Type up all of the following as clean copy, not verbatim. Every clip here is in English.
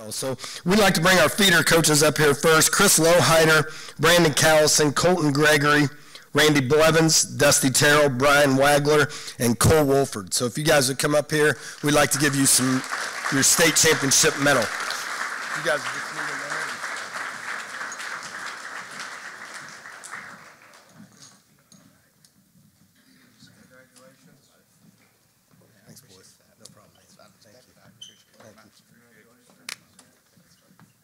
basketball. So we'd like to bring our feeder coaches up here first. Chris Lowhider, Brandon Callison, Colton Gregory, Randy Blevins, Dusty Terrell, Brian Wagler, and Cole Wolford. So if you guys would come up here, we'd like to give you your state championship medal. You guys just need a medal. Congratulations. Thanks, boys. No problem. Thank you. Thank you.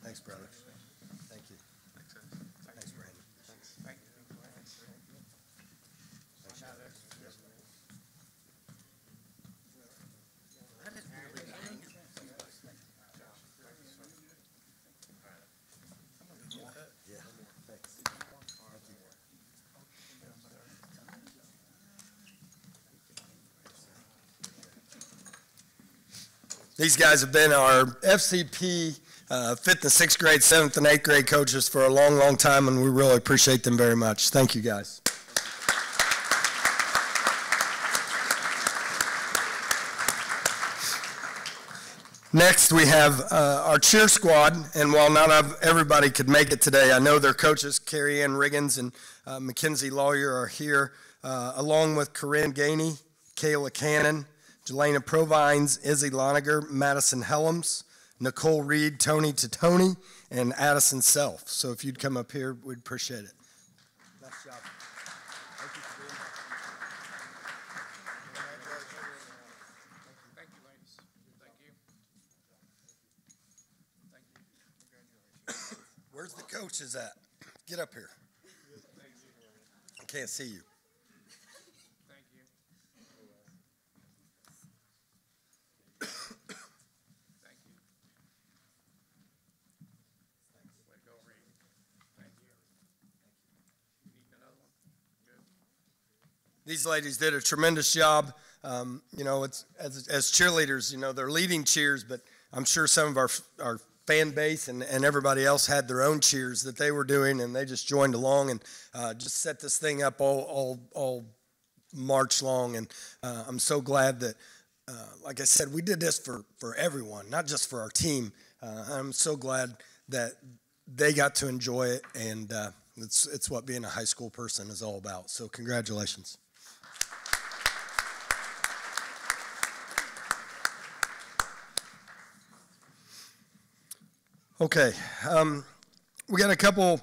Thanks, brother. Thank you. Thanks, Brandon. Thank you. These guys have been our FCP 5th and 6th grade, 7th and 8th grade coaches for a long, long time, and we really appreciate them very much. Thank you, guys. Next, we have our cheer squad, and while not everybody could make it today, I know their coaches, Carrie Ann Riggins and Mackenzie Lawyer, are here, along with Corinne Gainey, Kayla Cannon, Jelena Provines, Izzy Loniger, Madison Helms, Nicole Reed, Tony Titoni, and Addison Self. So if you'd come up here, we'd appreciate it. Nice job. Thank you for being here. Thank you, ladies. Thank you. Thank you. Congratulations. Where's the coaches at? Get up here. I can't see you. These ladies did a tremendous job. You know, it's as cheerleaders, you know, they're leading cheers, but I'm sure some of our fan base and everybody else had their own cheers that they were doing, and they just joined along and just set this thing up all March long. And I'm so glad that, like I said, we did this for everyone, not just for our team. I'm so glad that they got to enjoy it, and it's what being a high school person is all about. So congratulations. Okay, we got a couple.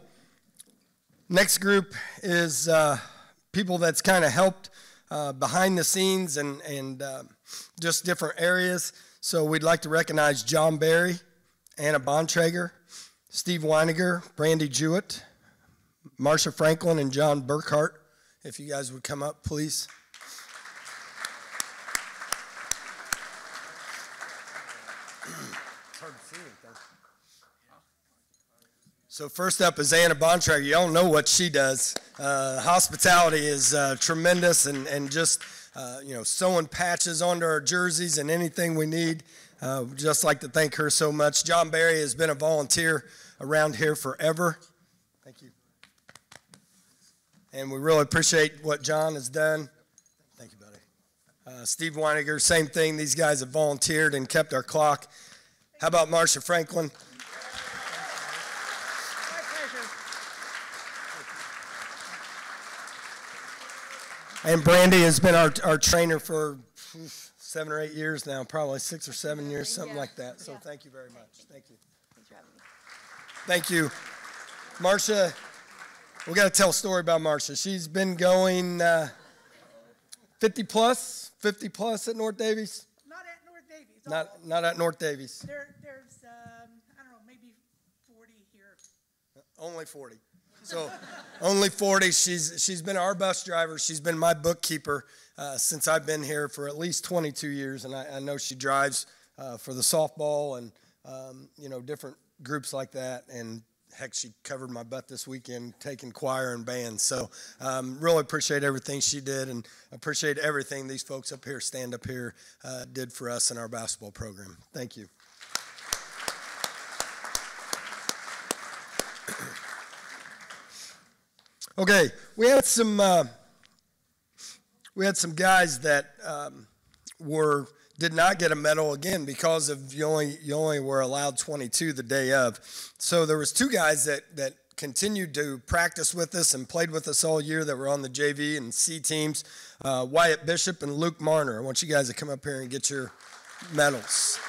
Next group is people that's kind of helped behind the scenes and just different areas. So we'd like to recognize John Berry, Anna Bontrager, Steve Weiniger, Brandy Jewett, Marcia Franklin, and John Burkhart. If you guys would come up, please. So first up is Anna Bontrager. Y'all know what she does. Hospitality is tremendous, and just you know, sewing patches onto our jerseys and anything we need. We'd just like to thank her so much. John Berry has been a volunteer around here forever. Thank you. And we really appreciate what John has done. Thank you, buddy. Steve Weiniger, same thing. These guys have volunteered and kept our clock. How about Marcia Franklin? And Brandy has been our trainer for 7 or 8 years now, probably 6 or 7 years, something like that. So thank you very much. Thank you. Thanks for having me. Thank you. Marcia, we got to tell a story about Marcia. She's been going 50 plus at North Daviess? Not at North Daviess. Not at North Daviess. There's I don't know, maybe 40 here. Only 40. So only 40. She's been our bus driver. She's been my bookkeeper since I've been here for at least 22 years, and I know she drives for the softball and you know, different groups like that. And heck, she covered my butt this weekend taking choir and band. So really appreciate everything she did, and appreciate everything these folks up here, stand up here, did for us in our basketball program. Thank you. Okay, we had some guys that were did not get a medal again because of you only were allowed 22 the day of. So there was 2 guys that continued to practice with us and played with us all year that were on the JV and C teams, Wyatt Bishop and Luke Marner. I want you guys to come up here and get your medals.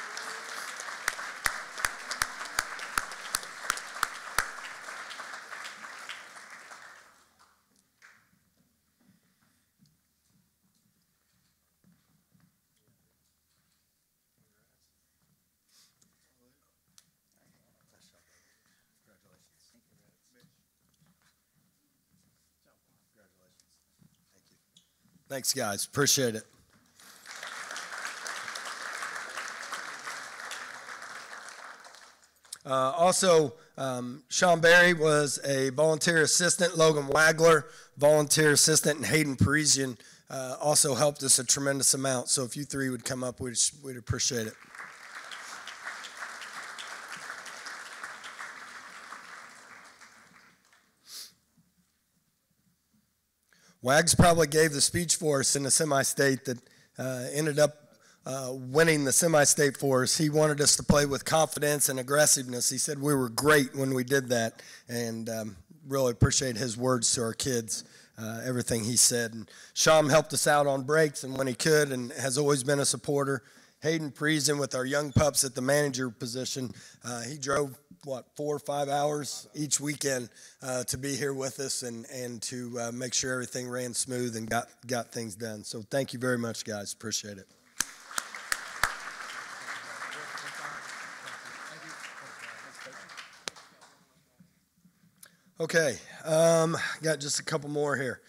Thanks, guys. Appreciate it. Also, Sean Berry was a volunteer assistant. Logan Wagler, volunteer assistant, and Hayden Parisian also helped us a tremendous amount. So if you 3 would come up, we'd appreciate it. Wags probably gave the speech for us in the semi-state that ended up winning the semi-state for us. He wanted us to play with confidence and aggressiveness. He said we were great when we did that, and really appreciate his words to our kids, everything he said. And Sham helped us out on breaks and when he could, and has always been a supporter. Hayden Parisian with our young pups at the manager position. He drove, 4 or 5 hours each weekend to be here with us and to make sure everything ran smooth and got things done. So thank you very much, guys. Appreciate it. Okay, got just a couple more here.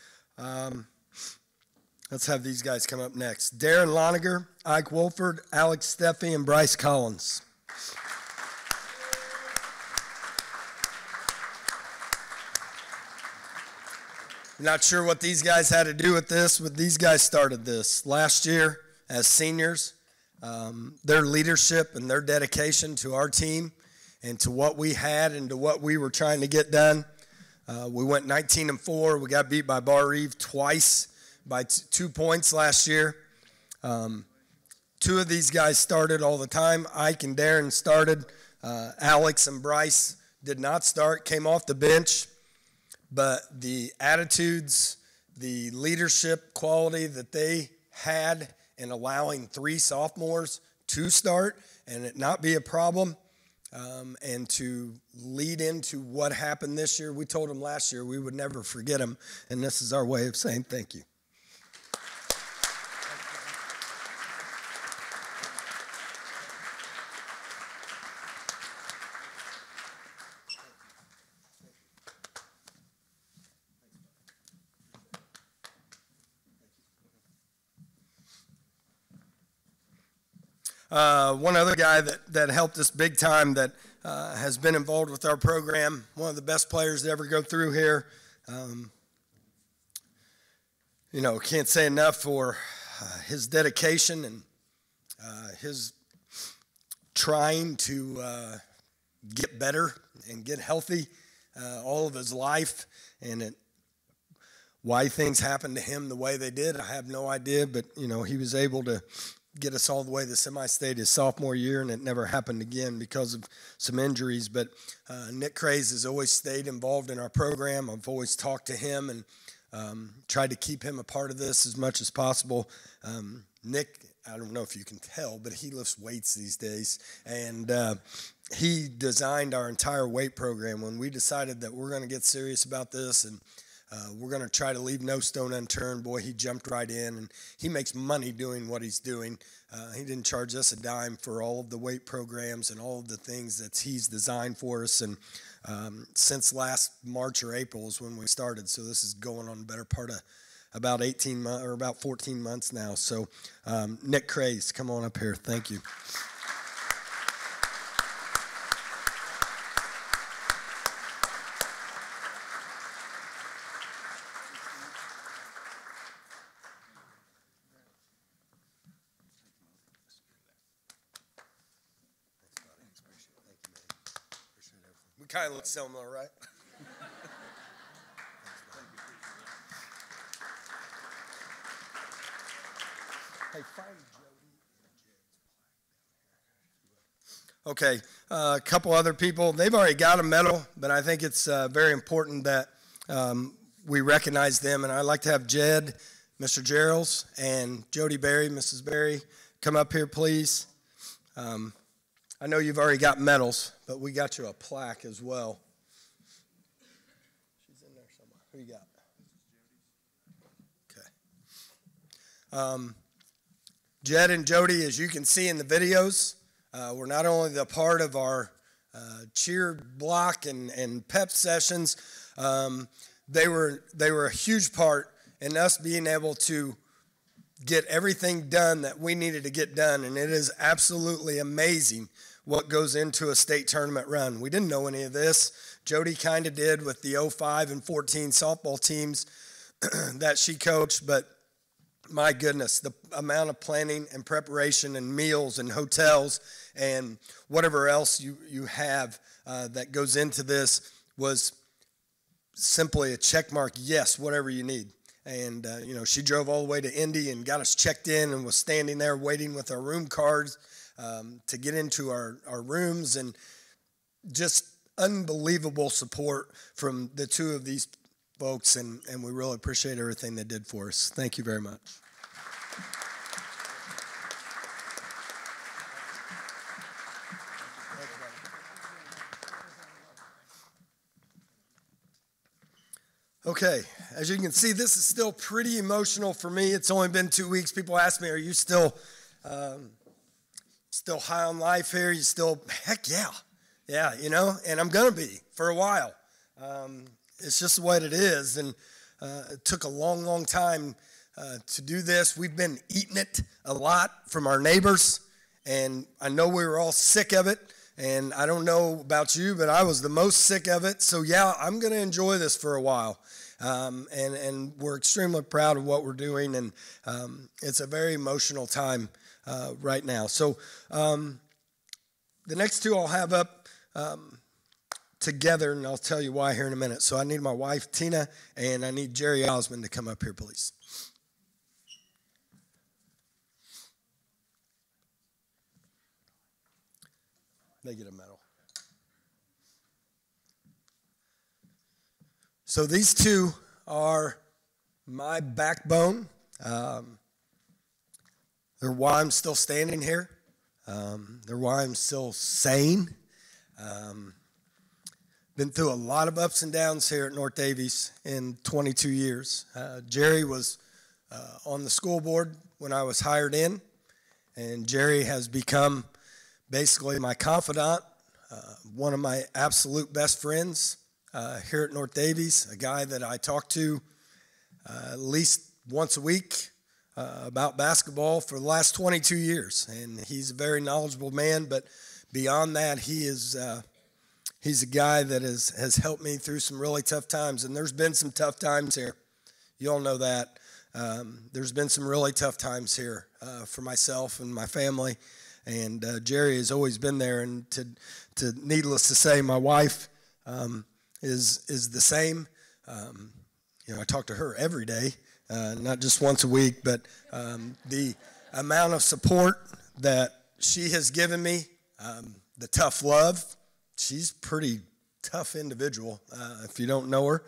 Let's have these guys come up next. Darren Loniger, Ike Wolford, Alex Steffi, and Bryce Collins. Not sure what these guys had to do with this, but these guys started this last year as seniors. Their leadership and their dedication to our team and to what we had and to what we were trying to get done. We went 19-4. We got beat by Bar Eve twice by 2 points last year. 2 of these guys started all the time. Ike and Darren started. Alex and Bryce did not start, came off the bench. But the attitudes, the leadership quality that they had in allowing 3 sophomores to start and it not be a problem, and to lead into what happened this year. We told them last year we would never forget them, and this is our way of saying thank you. One other guy that helped us big time that has been involved with our program, one of the best players to ever go through here. Can't say enough for his dedication and his trying to get better and get healthy all of his life. And why things happened to him the way they did, I have no idea. But, he was able to get us all the way to semi-state his sophomore year, and it never happened again because of some injuries. But Nick Craze has always stayed involved in our program. I've always talked to him and tried to keep him a part of this as much as possible. Nick, I don't know if you can tell, but he lifts weights these days, and he designed our entire weight program. When we decided that we're going to get serious about this and we're going to try to leave no stone unturned, boy, he jumped right in, and he makes money doing what he's doing. He didn't charge us a dime for all of the weight programs and all of the things that he's designed for us. And since last March or April is when we started, so this is going on the better part of about 18 months or about 14 months now. So Nick Craze, come on up here. Thank you. We kind of look similar, right? Hey, find Jody and Jay. Okay, a couple other people, they've already got a medal, but I think it's very important that we recognize them, and I'd like to have Jed, Mr. Geralds, and Jody Berry, Mrs. Berry, come up here, please. I know you've already got medals, but we got you a plaque as well. She's in there somewhere. Who you got? Okay. Jed and Jody, as you can see in the videos, were not only the part of our cheer block and pep sessions, they were a huge part in us being able to get everything done that we needed to get done, and it is absolutely amazing what goes into a state tournament run. We didn't know any of this. Jody kind of did with the 05 and 14 softball teams that she coached, but my goodness, the amount of planning and preparation and meals and hotels and whatever else you have that goes into this was simply a check mark, yes, whatever you need. And, she drove all the way to Indy and got us checked in and was standing there waiting with our room cards to get into our rooms, and just unbelievable support from the two of these folks, and we really appreciate everything they did for us. Thank you very much. Okay, as you can see, this is still pretty emotional for me. It's only been 2 weeks. People ask me, are you still high on life here? You still, heck yeah. Yeah, and I'm going to be for a while. It's just the way it is, and it took a long, long time to do this. We've been eating it a lot from our neighbors, and I know we were all sick of it. And I don't know about you, but I was the most sick of it. So, yeah, I'm going to enjoy this for a while. And we're extremely proud of what we're doing. And it's a very emotional time right now. So the next two I'll have up together, and I'll tell you why here in a minute. So I need my wife, Tina, and I need Jerry Osmond to come up here, please. They get a medal. So these two are my backbone. They're why I'm still standing here. They're why I'm still sane. Been through a lot of ups and downs here at North Daviess in 22 years. Jerry was on the school board when I was hired in, and Jerry has become basically my confidant, one of my absolute best friends here at North Daviess, a guy that I talk to at least once a week about basketball for the last 22 years. And he's a very knowledgeable man, but beyond that, he's a guy that has helped me through some really tough times. And there's been some tough times here. You all know that. There's been some really tough times here for myself and my family. And Jerry has always been there, and to needless to say, my wife is the same. I talk to her every day, not just once a week, but the amount of support that she has given me, the tough love. She's a pretty tough individual. If you don't know her,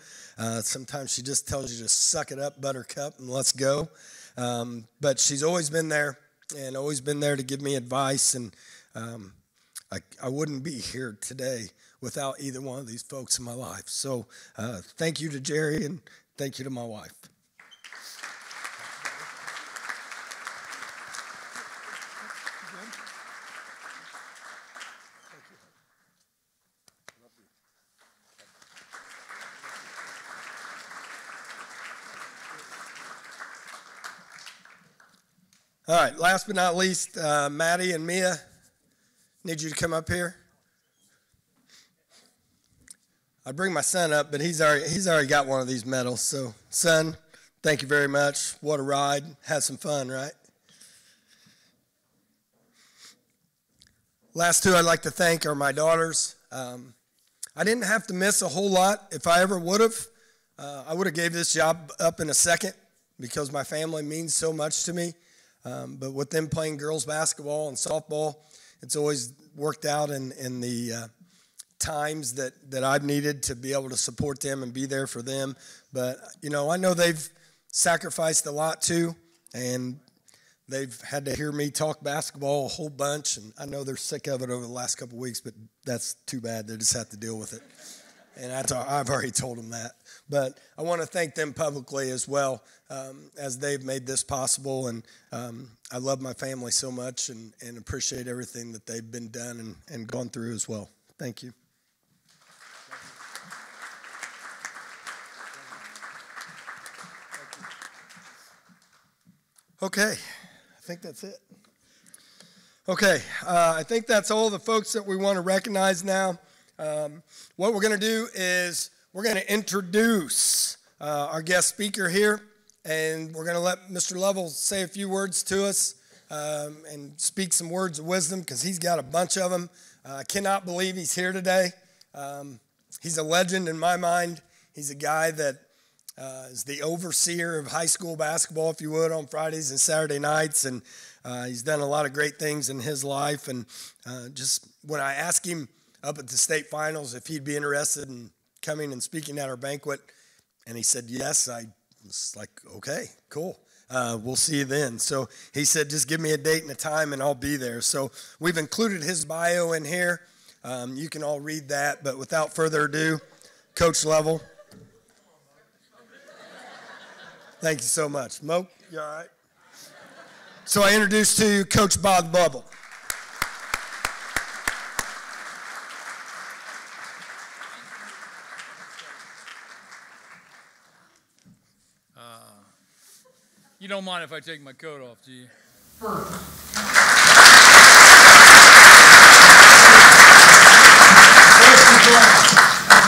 sometimes she just tells you to suck it up, buttercup, and let's go. But she's always been there. And always been there to give me advice, and I wouldn't be here today without either one of these folks in my life. So thank you to Jerry, and thank you to my wife. All right, last but not least, Maddie and Mia, need you to come up here. I'd bring my son up, but he's already got one of these medals. So, son, thank you very much. What a ride. Had some fun, right? Last two I'd like to thank are my daughters. I didn't have to miss a whole lot. If I ever would have, I would have gave this job up in a second because my family means so much to me. But with them playing girls basketball and softball it's always worked out in the times that I've needed to be able to support them and be there for them. But, I know they've sacrificed a lot too, and they've had to hear me talk basketball a whole bunch, and I know they're sick of it over the last couple of weeks, but that's too bad. They just have to deal with it. And I've already told them that. But I want to thank them publicly as well, as they've made this possible. And I love my family so much and appreciate everything that they've been done and gone through as well. Thank you. Okay, I think that's it. Okay, I think that's all the folks that we want to recognize now. What we're going to do is we're going to introduce our guest speaker here, and we're going to let Mr. Lovell say a few words to us and speak some words of wisdom because he's got a bunch of them. I cannot believe he's here today. He's a legend in my mind. He's a guy that is the overseer of high school basketball, if you would, on Fridays and Saturday nights, and he's done a lot of great things in his life. And just when I asked him up at the state finals if he'd be interested in coming and speaking at our banquet, and he said yes, I was like, okay, cool. We'll see you then. So he said, just give me a date and a time and I'll be there. So we've included his bio in here. You can all read that, but without further ado, Coach Lovell. Thank you so much. Mo, you all right? So I introduce to you Coach Bob Bubble. You don't mind if I take my coat off, do you? First.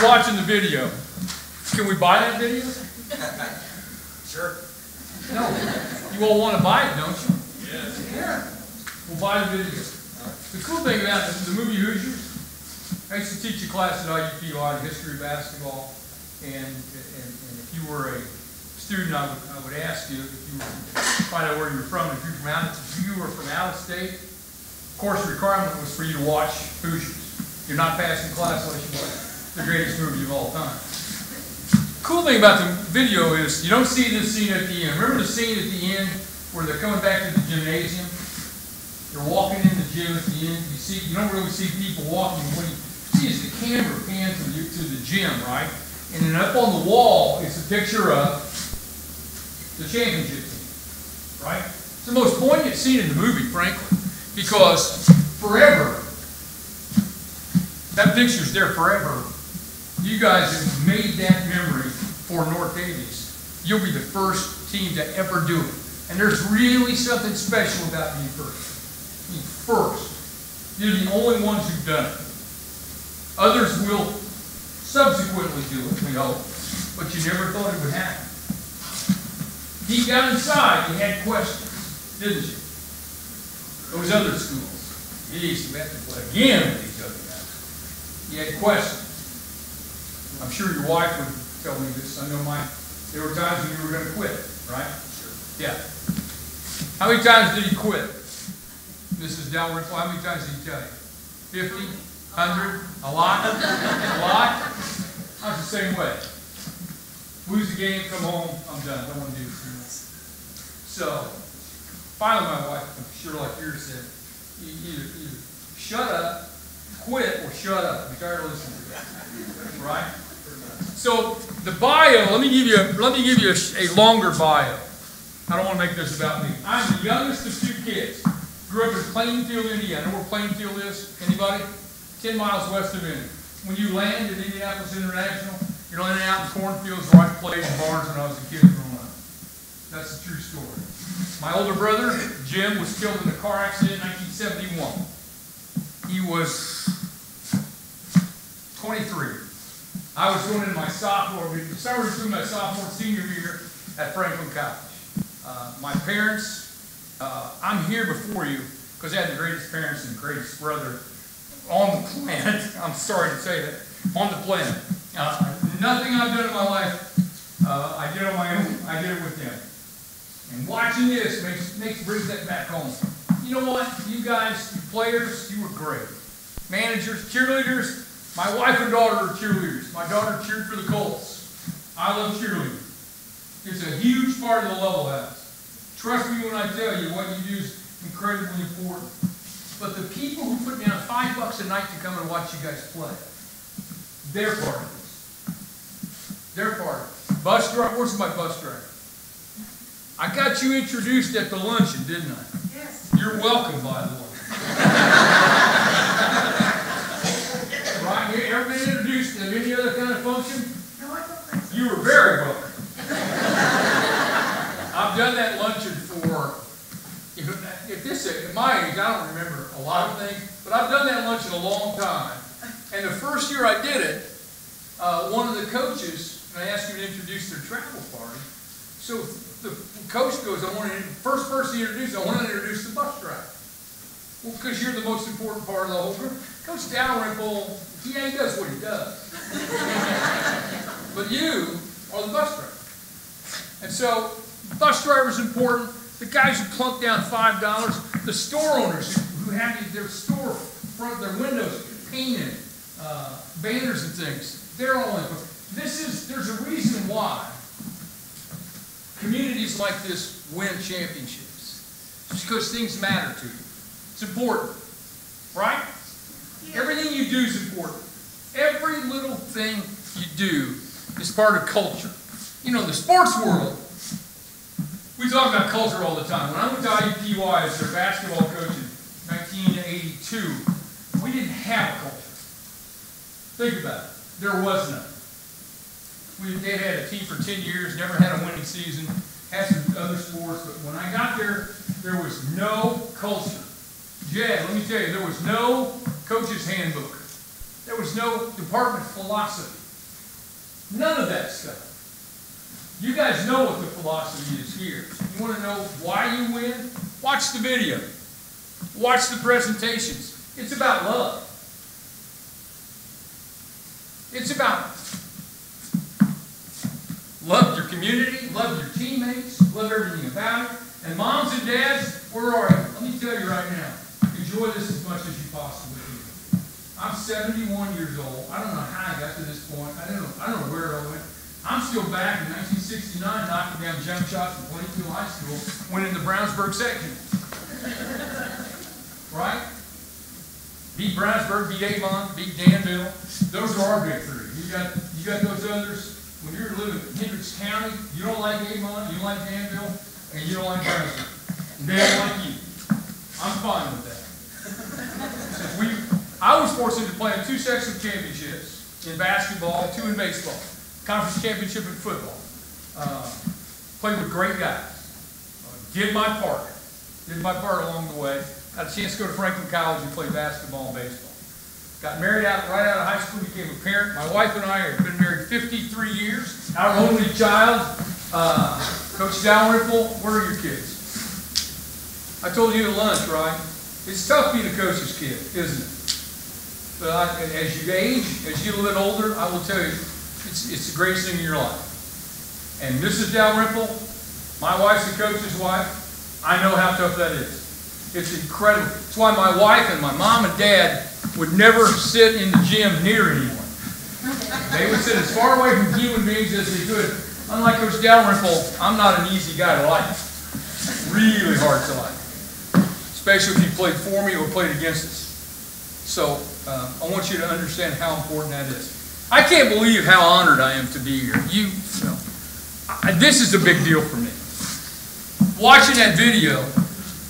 Watching the video. Can we buy that video? Sure. No. You all want to buy it, don't you? Yes. Yeah. We'll buy the video. The cool thing about the movie Hoosiers, I used to teach a class at IUP on history of basketball, and if you were a student, I would ask you if you were find out where you were from. If you were from out of state, course requirement was for you to watch Hoosiers. You're not passing class unless you watch the greatest movie of all time. Cool thing about the video is you don't see this scene at the end. Remember the scene at the end where they're coming back to the gymnasium? They're walking in the gym at the end. You don't really see people walking. What you see is the camera pans to the gym, right? And then up on the wall is a picture of the championship team, right? It's the most poignant scene in the movie, frankly, because forever, that picture's there forever. You guys have made that memory for North Daviess. You'll be the first team to ever do it. And there's really something special about being first. Being first. You're the only ones who've done it. Others will subsequently do it, we hope, but you never thought it would happen. Deep down inside, you had questions, didn't you? Those other schools. Geez, we have to play again with these other guys. You had questions. I'm sure your wife would tell me this. I know mine. There were times when you were going to quit, right? Sure. Yeah. How many times did he quit? Mrs. Dalrymple, how many times did he tell you? 50? 100? A lot? A lot? I was the same way. Lose the game, come home, I'm done. Don't want to do this anymore. So, finally my wife, I'm sure like yours said, either shut up, quit, or shut up. I'm tired of listening to it. Right? So, the bio, let me give you a longer bio. I don't want to make this about me. I'm the youngest of two kids. Grew up in Plainfield, Indiana. Know where Plainfield is? Anybody? 10 miles west of Indy. When you land at Indianapolis International, you're landing out in cornfields where I played in barns when I was a kid growing up. That's a true story. My older brother, Jim, was killed in a car accident in 1971. He was 23. I was going into my somewhere between my sophomore and senior year at Franklin College. My parents, I'm here before you because I had the greatest parents and greatest brother on the planet. I'm sorry to say that. On the planet. Nothing I've done in my life, I did on my own. I did it with them. And watching this brings that back home. You know what? You guys players, you were great. Managers, cheerleaders, my wife and daughter are cheerleaders. My daughter cheered for the Colts. I love cheerleading. It's a huge part of the Lovell house. Trust me when I tell you what you do is incredibly important. But the people who put down $5 a night to come and watch you guys play, they're part of this. They're part of it. Bus driver, where's my bus driver? I got you introduced at the luncheon, didn't I? Yes. You're welcome, by the way. Right? You ever been introduced to any other kind of function? No, I don't think so. You were very welcome. I've done that luncheon for, at my age, I don't remember a lot of things, but I've done that luncheon a long time. And the first year I did it, one of the coaches, and I asked you to introduce their travel party. So the coach goes, first person you introduce, I want to introduce the bus driver. Well, because you're the most important part of the whole group. Coach Dalrymple, he does what he does. But you are the bus driver. And so, bus driver's important. The guys who plunk down $5, the store owners who have their store front, their windows painted, banners and things, they're all important. There's a reason why communities like this win championships. It's because things matter to you. It's important, right? Yeah. Everything you do is important. Every little thing you do is part of culture. You know, the sports world, we talk about culture all the time. When I went to IUPUI as their basketball coach in 1982, we didn't have a culture. Think about it. There was none. They had a team for 10 years, never had a winning season, had some other sports, but when I got there, there was no culture. Jed, let me tell you, there was no coach's handbook. There was no department philosophy. None of that stuff. You guys know what the philosophy is here. You want to know why you win? Watch the video. Watch the presentations. It's about love. It's about love your community, love your teammates, love everything about it. And moms and dads, where are you? Let me tell you right now, enjoy this as much as you possibly can. I'm 71 years old. I don't know how I got to this point. I don't know where it all went. I'm still back in 1969 knocking down jump shots from Plainfield High School, winning the Brownsburg section. Right? Beat Brownsburg, beat Avon, beat Danville. Those are our big three. You got those others. When you're living in Hendricks County, you don't like Avon, you don't like Danville, and you don't like Brownsburg. They don't like you. I'm fine with that. I was fortunate to play in 2 sectional championships in basketball and 2 in baseball. Conference championship in football. Played with great guys. Did my part along the way. Got a chance to go to Franklin College and play basketball and baseball. Got married right out of high school, became a parent. My wife and I have been married 53 years. Our only child, Coach Dalrymple, where are your kids? I told you at lunch, right? It's tough being a coach's kid, isn't it? But as you age, as you get a little older, I will tell you, it's the greatest thing in your life. And Mrs. Dalrymple, my wife's the coach's wife. I know how tough that is. It's incredible. It's why my wife and my mom and dad would never sit in the gym near anyone. They would sit as far away from human beings as they could. Unlike Coach Dalrymple, I'm not an easy guy to like. Really hard to like. Especially if you played for me or played against us. So I want you to understand how important that is. I can't believe how honored I am to be here. This is a big deal for me. Watching that video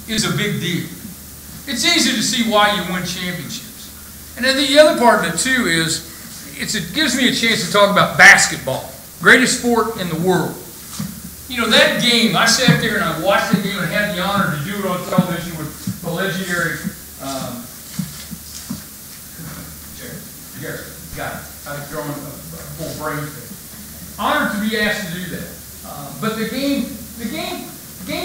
is a big deal. It's easy to see why you win championships. And then the other part of it too is, it gives me a chance to talk about basketball. Greatest sport in the world. You know, that game, I sat there and I watched the game and had the honor to do it on television with the legendary Jerry. Got it. I was throwing a full brain thing. Honored to be asked to do that. But the game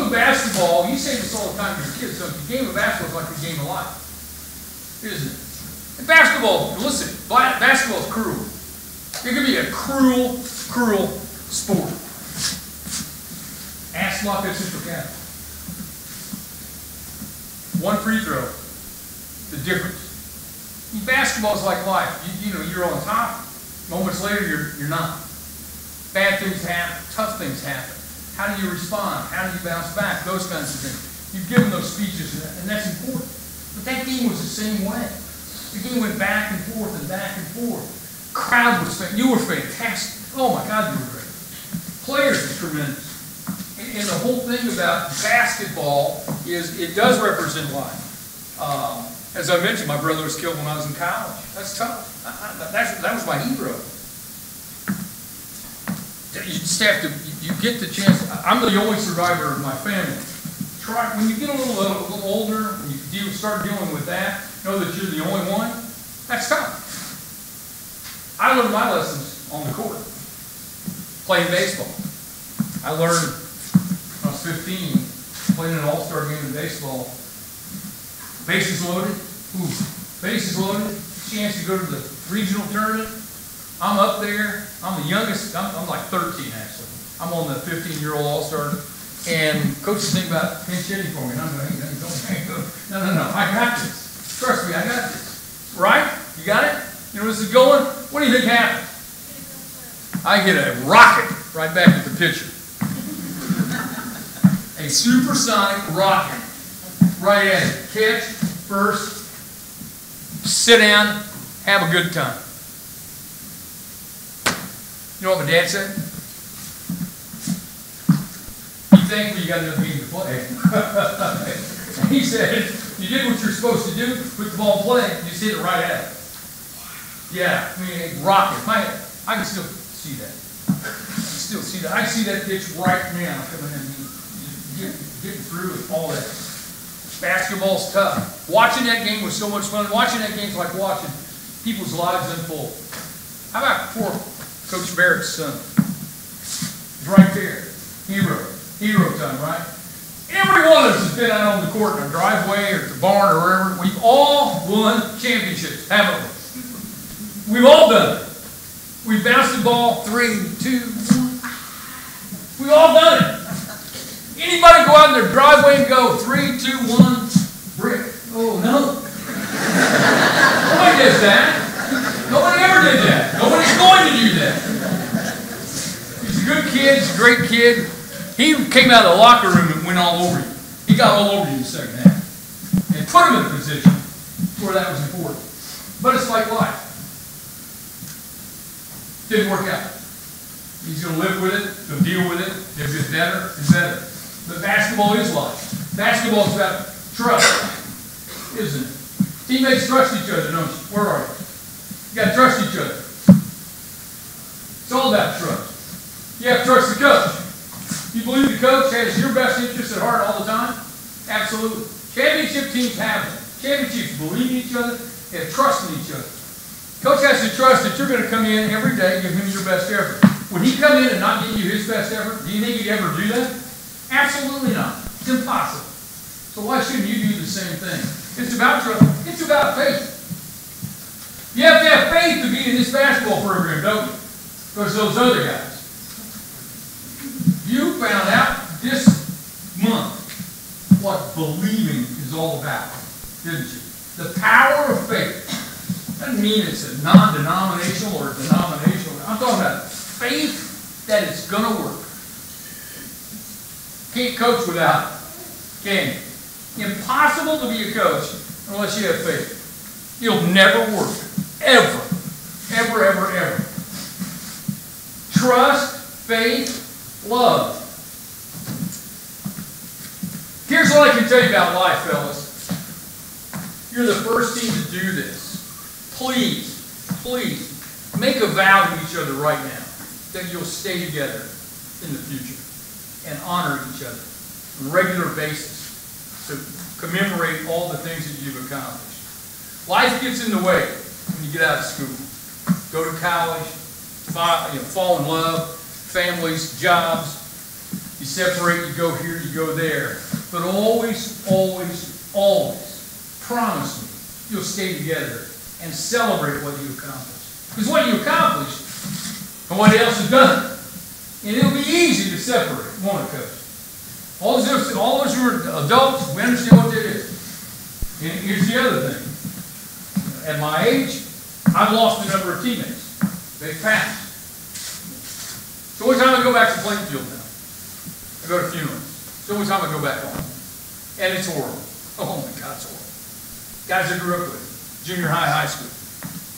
of basketball, you say this all the time to your kids, so the game of basketball is like the game of life. Isn't it? And basketball, listen, basketball is cruel. It can be a cruel, cruel sport. Ask Lafayette Central County. 1 free throw, the difference. Basketball is like life. You know, you're on top. Moments later, you're not. Bad things happen. Tough things happen. How do you respond? How do you bounce back? Those kinds of things. You've given those speeches, and that's important. But that game was the same way. The game went back and forth and back and forth. Crowd was fantastic. You were fantastic. Oh my God, you were great. Players were tremendous. And the whole thing about basketball is it does represent life. As I mentioned, my brother was killed when I was in college. That's tough. That was my hero. You just have to, you get the chance. I'm the only survivor of my family. Try, when you get a little older, when you start dealing with that, know that you're the only one, that's tough. I learned my lessons on the court, playing baseball. I learned when I was 15, playing an all-star game in baseball. Bases loaded, bases loaded, chance to go to the regional tournament. I'm up there, I'm the youngest, I'm like 13 actually. I'm on the 15-year-old all-star, and coach is thinking about pinch hitting for me, and I'm going, no, I got this. Trust me, I got this. Right? You got it? You know where this is going? What do you think happened? I hit a rocket right back at the pitcher. A supersonic rocket. Right at it. Catch, first, sit down, have a good time. You know what my dad said? Be thankful you got another game to play. He said, you did what you're supposed to do, put the ball in play, you just hit it right at it. Yeah, I mean, a rocket. I can still see that. I see that pitch right now coming in, getting through with all that. Basketball's tough. Watching that game was so much fun. Watching that game is like watching people's lives unfold. How about poor Coach Barrett's son? He's right there. Hero time, right? Every one of us has been out on the court in a driveway or at the barn or wherever. We've all won championships, haven't we? We've all done it. We've bounced the ball 3, 2, 1. We've all done it. Anybody go out in their driveway and go 3, 2, 1, brick? Oh no. Nobody does that. Nobody ever did that. Nobody's going to do that. He's a good kid. He's a great kid. He came out of the locker room and went all over you. He got all over you in the second half. And put him in a position where that was important. But it's like life. Didn't work out. He's going to live with it. He'll deal with it. It'll get better and better. But basketball is life. Basketball is about trust, isn't it? Teammates trust each other, don't you? Where are you? You got to trust each other. It's all about trust. You have to trust the coach. You believe the coach has your best interest at heart all the time? Absolutely. Championship teams have it. Championships believe in each other. They have trust in each other. Coach has to trust that you're going to come in every day and give him your best effort. Would he come in and not give you his best effort? Do you think he'd ever do that? Absolutely not. It's impossible. So why shouldn't you do the same thing? It's about trust. It's about faith. You have to have faith to be in this basketball program, don't you? Because those other guys. You found out this month what believing is all about, didn't you? The power of faith. Doesn't mean it's a non-denominational or denominational. I'm talking about faith that it's going to work. Can't coach without it, can you? Impossible to be a coach unless you have faith. It'll never work. Ever. Ever, ever, ever. Trust, faith, love. Here's what I can tell you about life, fellas. You're the first team to do this. Please, make a vow to each other right now that you'll stay together in the future and honor each other on a regular basis to commemorate all the things that you've accomplished. Life gets in the way when you get out of school. Go to college, fall in love, families, jobs. You separate, you go here, you go there. But always, always, always promise me you'll stay together and celebrate what you accomplished. Because what you accomplished, nobody else has done it. And it'll be easy to separate, won't it, Coach? All those who are adults, we understand what that is. And here's the other thing. At my age, I've lost a number of teammates. They've passed. So every time I go back to Plainfield now, I go to funerals. So every time I go back home. And it's horrible. Oh my God, it's horrible. Guys I grew up with, junior high, high school,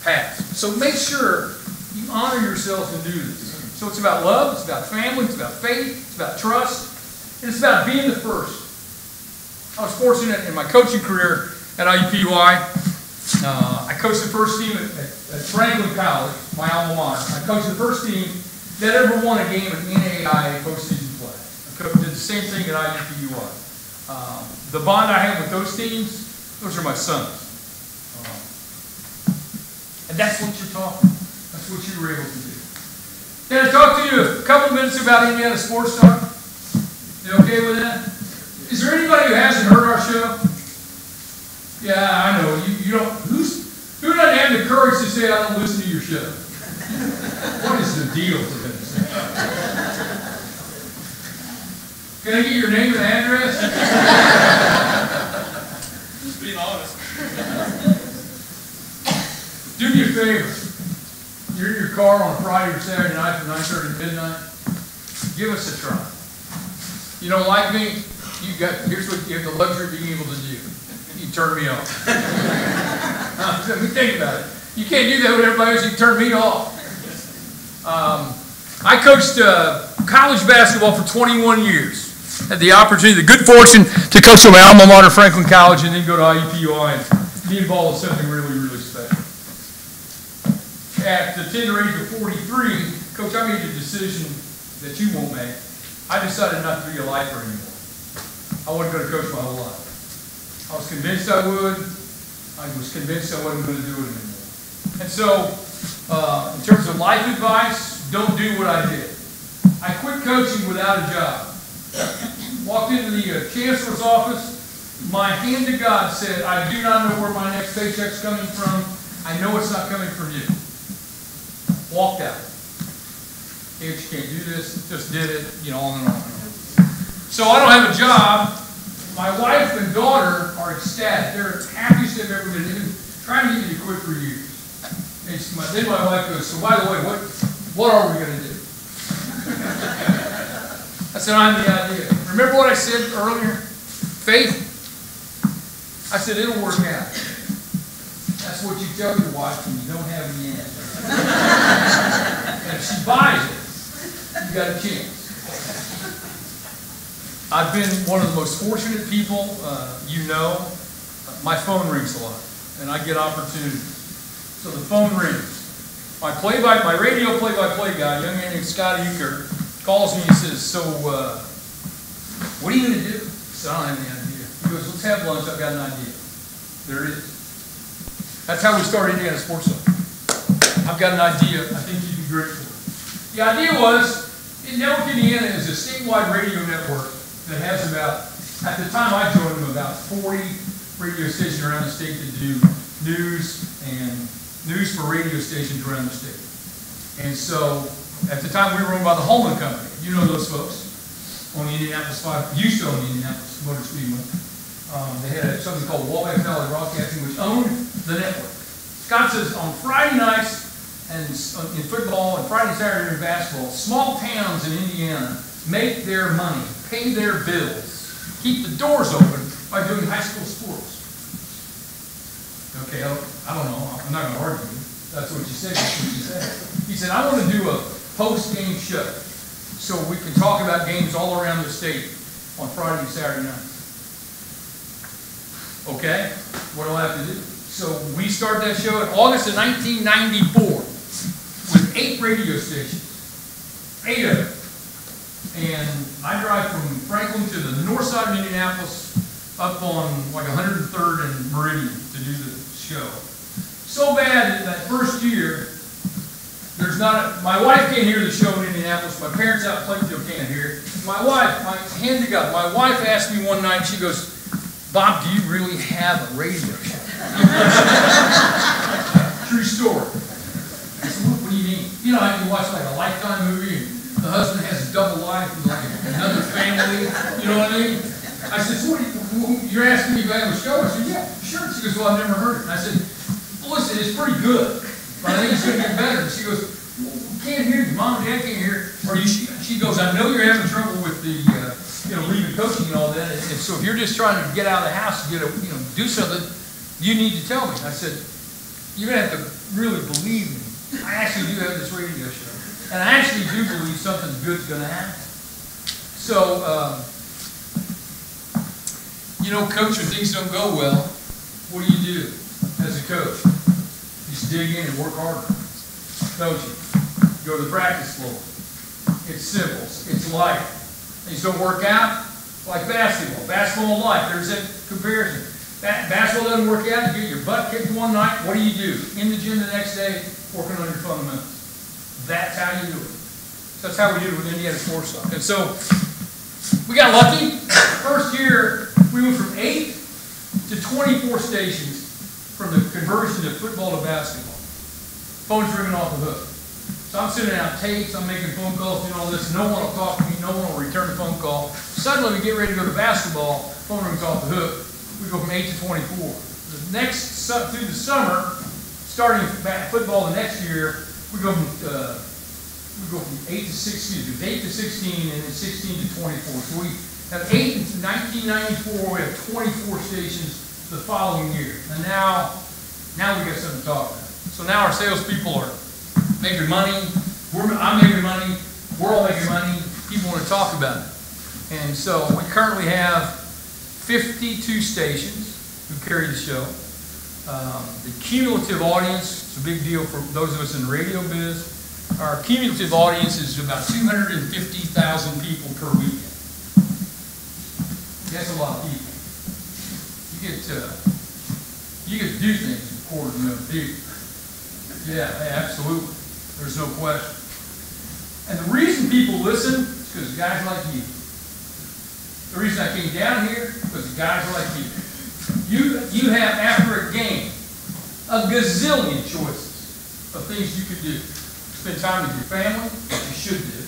passed. So make sure you honor yourselves and do this. So it's about love, it's about family, it's about faith, it's about trust, and it's about being the first. I was fortunate in my coaching career at IUPUI. I coached the first team at Franklin College, my alma mater. I coached the first team that ever won a game at NAIA postseason play. I did the same thing at IUPUI. The bond I have with those teams, those are my sons. And that's what you're talking about. That's what you were able to do. Can I talk to you a couple minutes about Indiana Sports Talk? You okay with that? Is there anybody who hasn't heard our show? Yeah, I know. You don't. Who doesn't have the courage to say I don't listen to your show? What is the deal for this? Can I get your name and address? Just being honest. Do me a favor. You're in your car on a Friday or Saturday night from 9:30 to midnight. Give us a try. You don't like me? Here's what you have the luxury of being able to do. You turn me off. I mean, think about it. You can't do that with everybody else. You can turn me off. I coached college basketball for 21 years. Had the opportunity, the good fortune to coach at my alma mater, Franklin College, and then go to IUPUI and be involved in something really, really special. At the tender age of 43, Coach, I made a decision that you won't make. I decided not to be a lifer anymore. I wasn't going to coach my whole life. I was convinced I would. I was convinced I wasn't going to do it anymore. And so, in terms of life advice, don't do what I did. I quit coaching without a job. Walked into the chancellor's office. My hand to God said, I do not know where my next paycheck's coming from. I know it's not coming from you. Walked out. Hey, you can't do this. Just did it. You know, on and on and on. So I don't have a job. My wife and daughter are ecstatic. They're the happiest they've ever been. They've been trying to get me to quit for years. Then my wife goes, so by the way, what are we going to do? I said, I have the idea. Remember what I said earlier? Faith? I said, it'll work out. That's what you tell your wife when you don't have any answer. And if she buys it, you got a chance. I've been one of the most fortunate people, you know. My phone rings a lot, and I get opportunities. So the phone rings. My radio play-by-play guy, a young man named Scott Euchre, calls me and says, so, what are you going to do? I said, I don't have any idea. He goes, let's have lunch, I've got an idea. There it is. That's how we started Indiana Sports Talk. I've got an idea I think you'd be great for. The idea was, Network Indiana is a statewide radio network that has about, at the time I joined them, about 40 radio stations around the state that do news for radio stations around the state. And so, at the time we were owned by the Mullen Company. You know those folks on the Indianapolis 5, used to own the Indianapolis Motor Speedway. They had something called Wabash Valley Broadcasting, which owned the network. Scott says on Friday nights and in football and Friday and Saturday in basketball, small towns in Indiana make their money, pay their bills, keep the doors open by doing high school sports. Okay, I don't know. I'm not going to argue. That's what you said. That's what you said. He said, I want to do a post-game show so we can talk about games all around the state on Friday and Saturday nights. Okay, what do I have to do? So we started that show in August of 1994 with 8 radio stations. 8 of them. And I drive from Franklin to the north side of Indianapolis up on like 103rd and Meridian to do the show. So bad that first year, there's not my wife can't hear the show in Indianapolis. My parents out in Plainfield can't hear it. My wife, my hand to God, my wife asked me one night, she goes, Bob, do you really have a radio show? True story. I said, what do you mean? You know how you watch like a Lifetime movie and the husband has a double life and like another family, you know what I mean? I said, so you're asking me if I have a show? I said, yeah, sure. She goes, well, I've never heard it. And I said, well, listen, it's pretty good, but I think it's going to get better. And she goes, well, we can't hear you. Mom and Dad can't hear. Or she goes, I know you're having trouble with the, leaving coaching and all that. And so if you're just trying to get out of the house and do something, you need to tell me. I said, you're going to have to really believe me. I actually do have this radio show. And I actually do believe something good's going to happen. So, coach, when things don't go well, what do as a coach? You just dig in and work harder. Coaching. Go to the practice floor. It's simple. It's life. Things don't work out like basketball. Basketball and life. There's that comparison. Basketball doesn't work out. You get your butt kicked one night. What do? In the gym the next day, working on your fundamentals. That's how you do it. So that's how we do it with Indiana Sports Talk. And so we got lucky. First year, we went from 8 to 24 stations from the conversion of football to basketball. Phone's ringing off the hook. So I'm sending out tapes, I'm making phone calls, doing all this. No one will talk to me, no one will return the phone call. Suddenly we get ready to go to basketball, phone rings off the hook. We go from 8 to 24. Through the summer, starting football the next year, we go from 8 to 16, 8 to 16, and then 16 to 24. So we have 8 in 1994, we have 24 stations the following year. And now we got something to talk about. So now our salespeople are making money, I'm making money, we're all making money, people want to talk about it. And so we currently have 52 stations who carry the show. The cumulative audience, it's a big deal for those of us in the radio biz. Our cumulative audience is about 250,000 people per weekend. That's a lot of people. You get to do things in a quarter of a million people. Yeah, absolutely. There's no question. And the reason people listen is because of guys like you. The reason I came down here is because of guys like you. You have, after a game, a gazillion choices of things you could do. Spend time with your family, which you should do.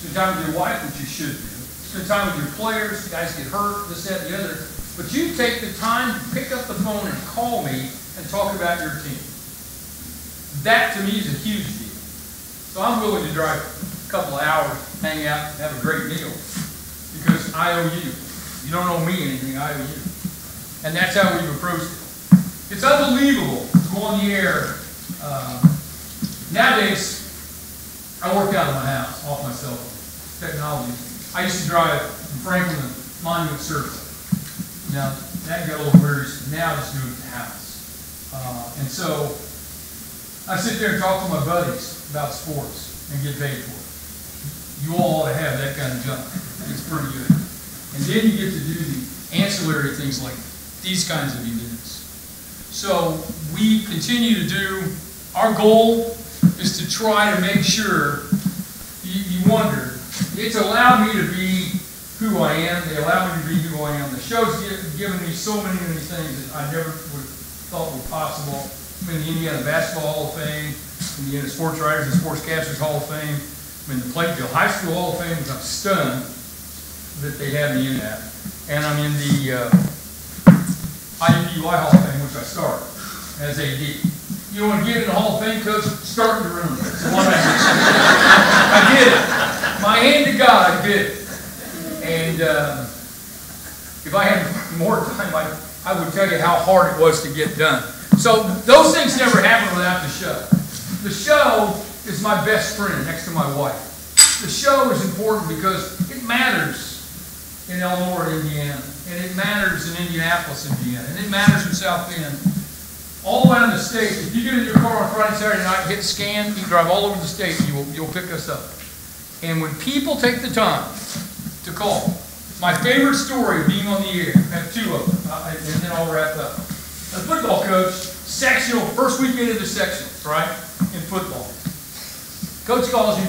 Spend time with your wife, which you should do. Spend time with your players, guys get hurt, this, that, and the other. But you take the time to pick up the phone and call me and talk about your team. That, to me, is a huge deal. So I'm willing to drive a couple of hours, hang out, have a great meal, because I owe you. You don't owe me anything, I owe you. And that's how we've approached it. It's unbelievable to go on the air. Nowadays, I work out of my house, off my cell phone. Technology. I used to drive from Franklin to Monument Circle. Now, that got a little wearisome. Now I just do it at the house. And so, I sit there and talk to my buddies about sports and get paid for it. You all ought to have that kind of junk. It's pretty good. And then you get to do the ancillary things like these kinds of events. So we continue to do, our goal is to try to make sure, you wonder, it's allowed me to be who I am. They allow me to be who I am. The show's given me so many things that I never would have thought were possible. I'm in the Indiana Basketball Hall of Fame, Indiana Sports Writers and Sportscasters Hall of Fame. I'm in the Plainfield High School Hall of Fame, which I'm stunned that they have me in that. And I'm in the IUPUI Hall of Fame, which I started as AD. You want to get in the Hall of Fame, Coach? Start in the room. That's the one I did it. My hand to God, I did it. And if I had more time, I would tell you how hard it was to get done. So those things never happen without the show. The show is my best friend next to my wife. The show is important because it matters in Elmore, Indiana, and it matters in Indianapolis, Indiana, and it matters in South Bend. All around the state, if you get in your car on Friday, Saturday night, hit scan, you can drive all over the state, you'll pick us up. And when people take the time to call, my favorite story being on the air, I have two of them, and then I'll wrap up. A football coach, sectional, first weekend of the sectionals, right, in football. Coach calls you,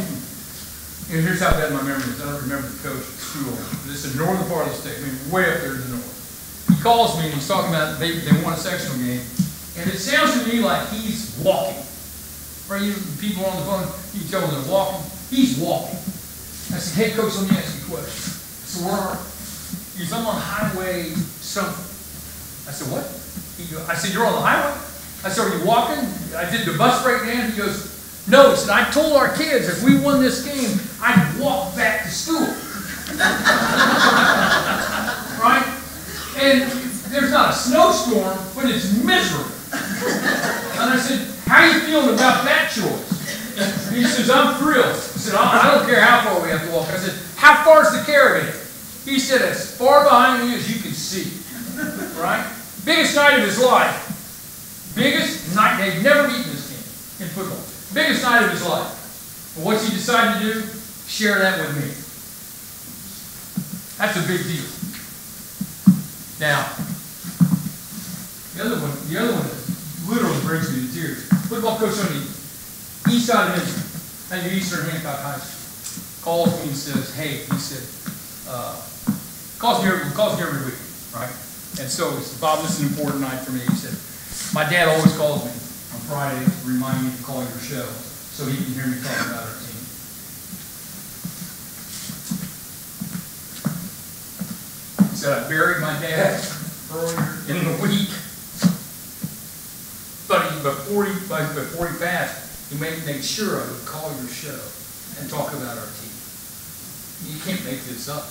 and here's how bad my memory is. I don't remember the coach at school. This is the northern part of the state, I mean, way up there in the north. He calls me, and he's talking about they won a sectional game, and it sounds to me like he's walking. Right, people on the phone, you tell them they're walking. He's walking. I said, hey, Coach, let me ask you a question. So where are you? He's on highway something. I said, what? I said, you're on the highway? I said, are you walking? I did the bus breakdown. He goes, no. He said, I told our kids if we won this game, I'd walk back to school. Right? And there's not a snowstorm, but it's miserable. And I said, how are you feeling about that choice? He says, I'm thrilled. He said, I don't care how far we have to walk. I said, how far is the caravan? He said, as far behind me as you can see. Right? Biggest night of his life. Biggest night, they've never beaten this team in football. Biggest night of his life. Well, what's he decided to do? Share that with me. That's a big deal. Now, the other one that literally brings me to tears. Football coach on the east side of Michigan, at the Eastern Hancock High School, calls me and says, hey, he said, calls me every week, right? And so he said, Bob, this is an important night for me. He said, my dad always calls me on Friday to remind me to call your show so he can hear me talk about our team. He said, I buried my dad earlier in the week, but before he passed, he made sure I would call your show and talk about our team. You can't make this up,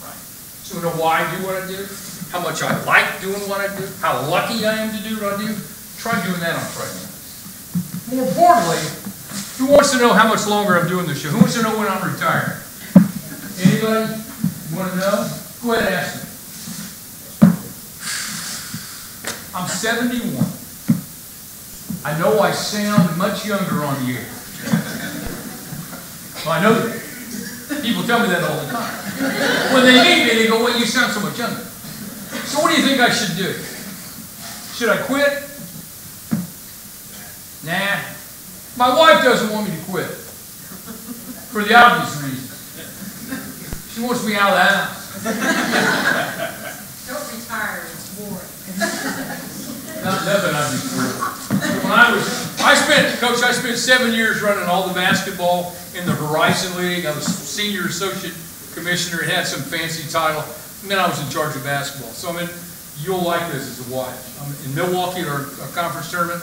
right? So you know why I do what I do? How much I like doing what I do? How lucky I am to do what I do? Try doing that on Friday nights. More importantly, who wants to know how much longer I'm doing the show? Who wants to know when I'm retiring? Anybody? You want to know? Go ahead and ask me. I'm 71. I know I sound much younger on the air. Well, I know that. People tell me that all the time. When they meet me, they go, well, you sound so much younger. So what do you think I should do? Should I quit? Nah. My wife doesn't want me to quit. For the obvious reason. She wants me out of the house. Don't retire, it's boring. Nothing I'd be thrilled. When I spent 7 years running all the basketball in the Horizon League. I was senior associate commissioner. It had some fancy title. And then I was in charge of basketball. So, I mean, you'll like this as a watch. I'm in Milwaukee at our conference tournament.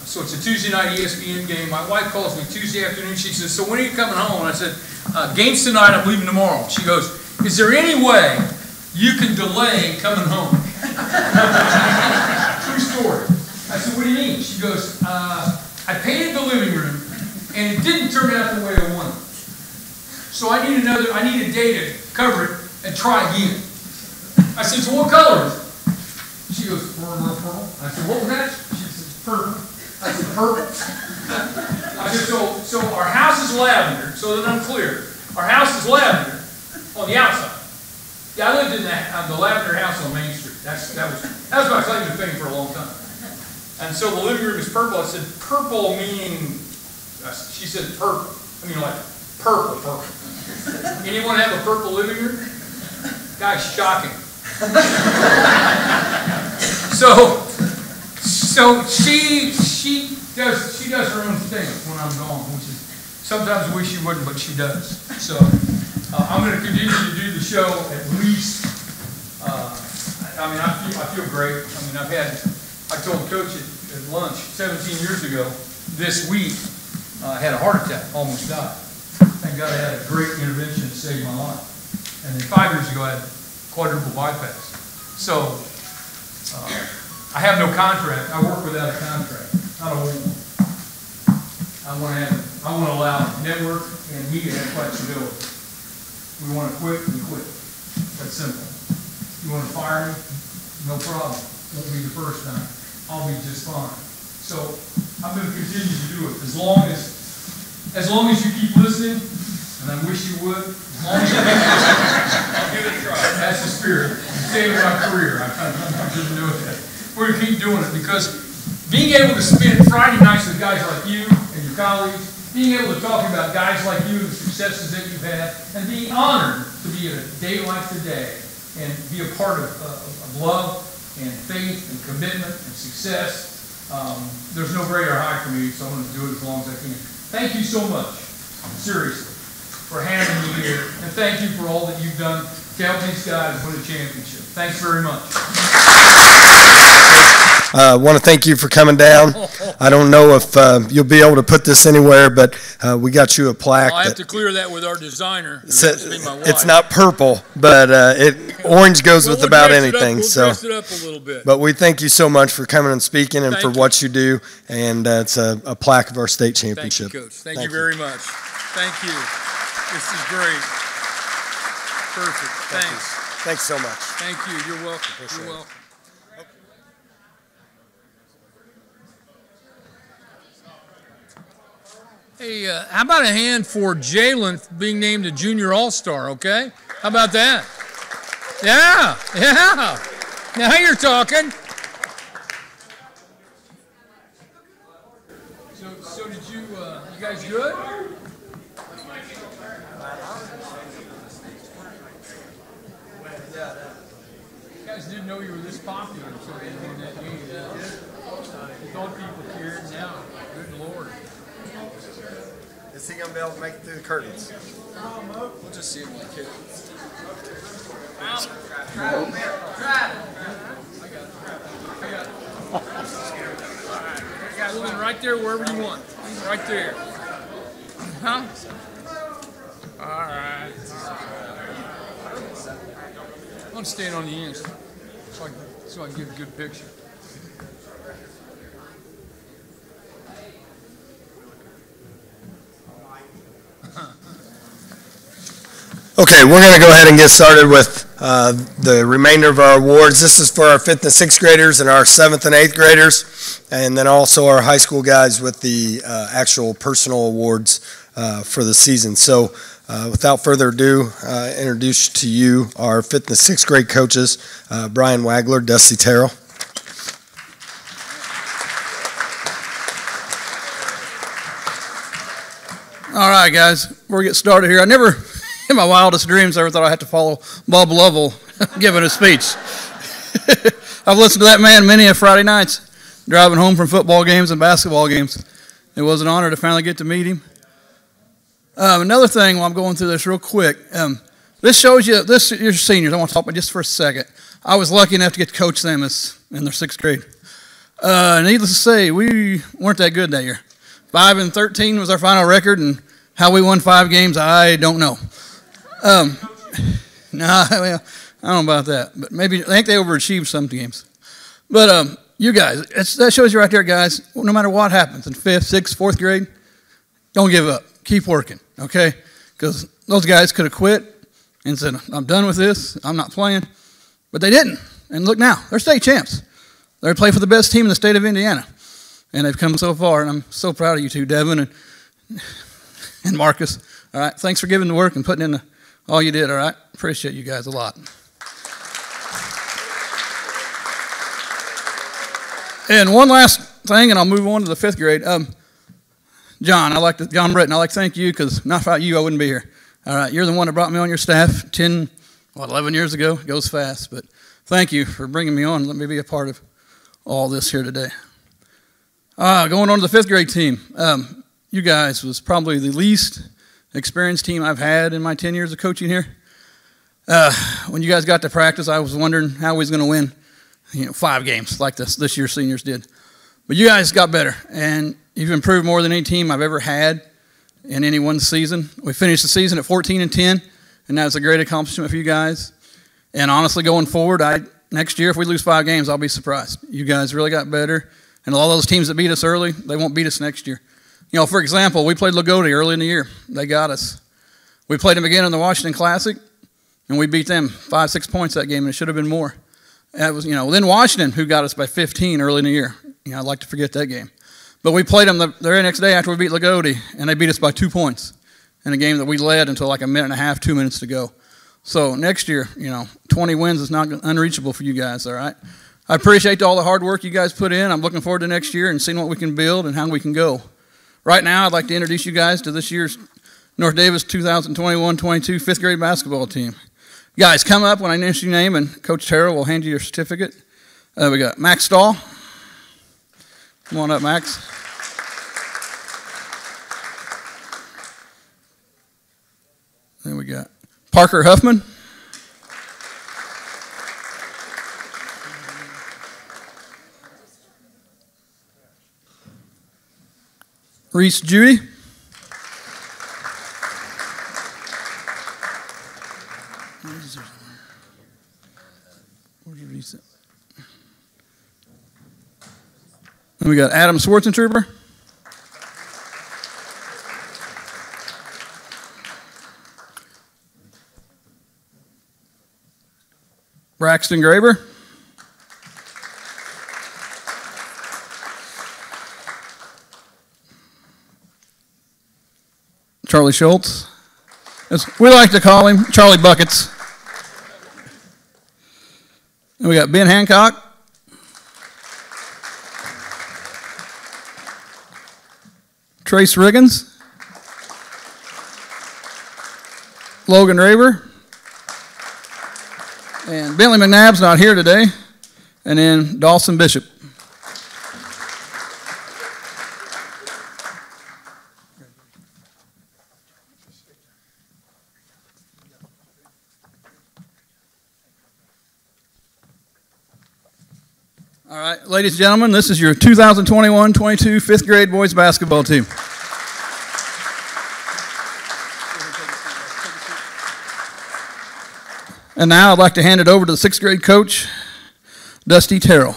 So it's a Tuesday night ESPN game. My wife calls me Tuesday afternoon. She says, so when are you coming home? And I said, game's tonight. I'm leaving tomorrow. She goes, is there any way you can delay coming home? True story. I said, what do you mean? She goes, I painted the living room, and it didn't turn out the way I wanted. So I need a day to cover it and try again. I said, so what color is it? She goes, purple. I said, what was that? She said, purple. I said, purple. I said, so our house is lavender, so that I'm clear. Our house is lavender on the outside. Yeah, I lived in the lavender house on Main Street. That was my claim to fame for a long time. And so the living room is purple. I said, purple meaning, she said purple. I mean like purple. Anyone have a purple living room? Guy's shocking. So she does her own thing when I'm gone, which is sometimes I wish she wouldn't, but she does. So I'm going to continue to do the show at least. I feel great. I mean, I told Coach at lunch 17 years ago this week, I had a heart attack, almost died. Thank God I had a great intervention to save my life. And then 5 years ago, I had quadruple bypass. So I have no contract. I work without a contract. I don't want one. I want to allow network and media and flexibility. We want to quit, we quit. That's simple. You want to fire me? No problem. Won't be the first time. I'll be just fine. So I'm going to continue to do it as long as you keep listening, and I wish you would. As long as you keep listening, I'll give it a try. That's the spirit. Saving my career. I'm just doing that. We're going to keep doing it because being able to spend Friday nights with guys like you and your colleagues, being able to talk about guys like you and the successes that you've had, and being honored to be at a day like today and be a part of love and faith and commitment and success. There's no greater high for me, so I'm going to do it as long as I can. Thank you so much, seriously, for having me here, and thank you for all that you've done to help these guys win a championship. Thanks very much. Want to thank you for coming down. I don't know if you'll be able to put this anywhere, but we got you a plaque. I have to clear that with our designer. It's not purple, but orange goes with about anything. We'll dress it up a little bit. But we thank you so much for coming and speaking and for what you do. And it's a plaque of our state championship. Thank you, Coach. Thank you very much. Thank you. This is great. Perfect. Thanks. Thanks so much. Thank you. You're welcome. You're welcome. Hey, how about a hand for Jalen being named a junior all-star, okay? How about that? Yeah. Now you're talking. So did you guys good? You guys didn't know you were this popular until they won that game. You thought people cared now. Good Lord. Is he going to be able to make it through the curtains? We'll just see him like it. Logan, right there, wherever you want. Right there. Huh? All right. I'm going to stand on the end so I can get a good picture. Okay, we're going to go ahead and get started with the remainder of our awards. This is for our 5th and 6th graders and our 7th and 8th graders, and then also our high school guys with the actual personal awards for the season. So without further ado, introduce to you our 5th and 6th grade coaches, Brian Wagler, Dusty Terrell. All right, guys, before we get started here, I never, in my wildest dreams, ever thought I'd have to follow Bob Lovell giving a speech. I've listened to that man many a Friday nights, driving home from football games and basketball games. It was an honor to finally get to meet him. Another thing, while I'm going through this real quick, this shows you, this your seniors. I want to talk about just for a second. I was lucky enough to get to coach them in their 6th grade. Needless to say, we weren't that good that year. 5-13 was our final record, and how we won 5 games, I don't know. Well, I don't know about that, but maybe I think they overachieved some games. But you guys, that shows you right there, guys. No matter what happens in 5th, 6th, 4th grade, don't give up. Keep working, okay? Because those guys could have quit and said, "I'm done with this. I'm not playing," but they didn't. And look now, they're state champs. They play for the best team in the state of Indiana. And they've come so far, and I'm so proud of you two, Devin and Marcus. All right, thanks for giving the work and putting in all you did, all right? Appreciate you guys a lot. And one last thing, and I'll move on to the 5th grade. John Britton, I'd like to thank you, because not without you, I wouldn't be here. All right, you're the one that brought me on your staff 11 years ago. It goes fast, but thank you for bringing me on. Let me be a part of all this here today. Going on to the 5th grade team, you guys was probably the least experienced team I've had in my 10 years of coaching here. When you guys got to practice, I was wondering how we was going to win 5 games like this year's seniors did. But you guys got better, and you've improved more than any team I've ever had in any one season. We finished the season at 14-10, and that's a great accomplishment for you guys. And honestly, going forward, next year, if we lose 5 games, I'll be surprised. You guys really got better. And all those teams that beat us early, they won't beat us next year. For example, we played Logan early in the year. They got us. We played them again in the Washington Classic, and we beat them 5-6 points that game, and it should have been more. That was, then Washington, who got us by 15 early in the year. I'd like to forget that game. But we played them the very next day after we beat Logan, and they beat us by 2 points in a game that we led until like a minute and a half, 2 minutes to go. So next year, 20 wins is not unreachable for you guys, all right? I appreciate all the hard work you guys put in. I'm looking forward to next year and seeing what we can build and how we can go. Right now, I'd like to introduce you guys to this year's North Daviess 2021-22 5th grade basketball team. Guys, come up when I introduce your name, and Coach Terrell will hand you your certificate. We got Max Stahl. Come on up, Max. Then we got Parker Huffman. Reese Judy. And we got Adam Schwarzentrooper. Braxton Graber. Charlie Schultz. As we like to call him, Charlie Buckets. And we got Ben Hancock. Trace Riggins. Logan Raber. And Bentley McNabb's not here today. And then Dawson Bishop. All right, ladies and gentlemen, this is your 2021-22 fifth grade boys basketball team. And now I'd like to hand it over to the sixth grade coach, Dusty Terrell.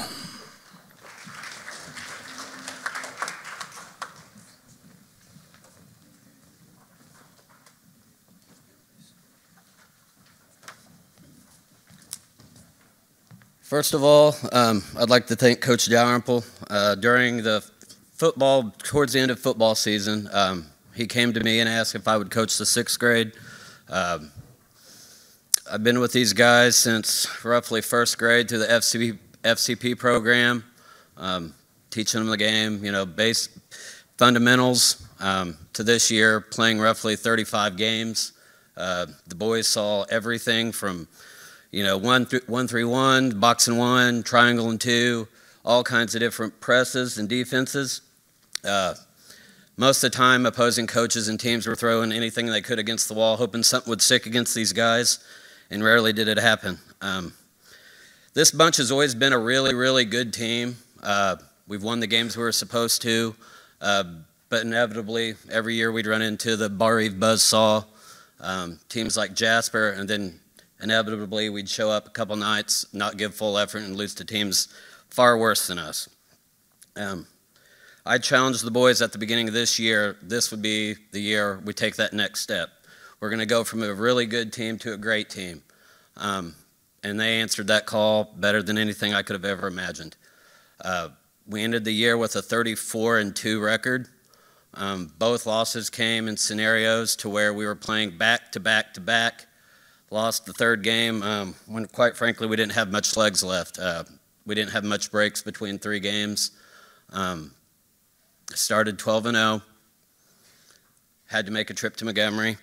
First of all, I'd like to thank Coach Dalrymple. During the football, towards the end of football season, he came to me and asked if I would coach the sixth grade. I've been with these guys since roughly first grade through the FCP program, teaching them the game, base fundamentals, to this year playing roughly 35 games. The boys saw everything from 1-3-1, box and 1, triangle and 2, all kinds of different presses and defenses. Most of the time, opposing coaches and teams were throwing anything they could against the wall, hoping something would stick against these guys, and rarely did it happen. This bunch has always been a really, really good team. We've won the games we were supposed to, but inevitably, every year we'd run into the Bar Eve buzzsaw, teams like Jasper, and then inevitably we'd show up a couple nights, not give full effort, and lose to teams far worse than us. I challenged the boys at the beginning of this year, this would be the year we take that next step. We're going to go from a really good team to a great team. And they answered that call better than anything I could have ever imagined. We ended the year with a 34-2 record. Both losses came in scenarios to where we were playing back to back to back. Lost the third game when, quite frankly, we didn't have much legs left. We didn't have much breaks between 3 games. Started 12-0. Had to make a trip to Montgomery.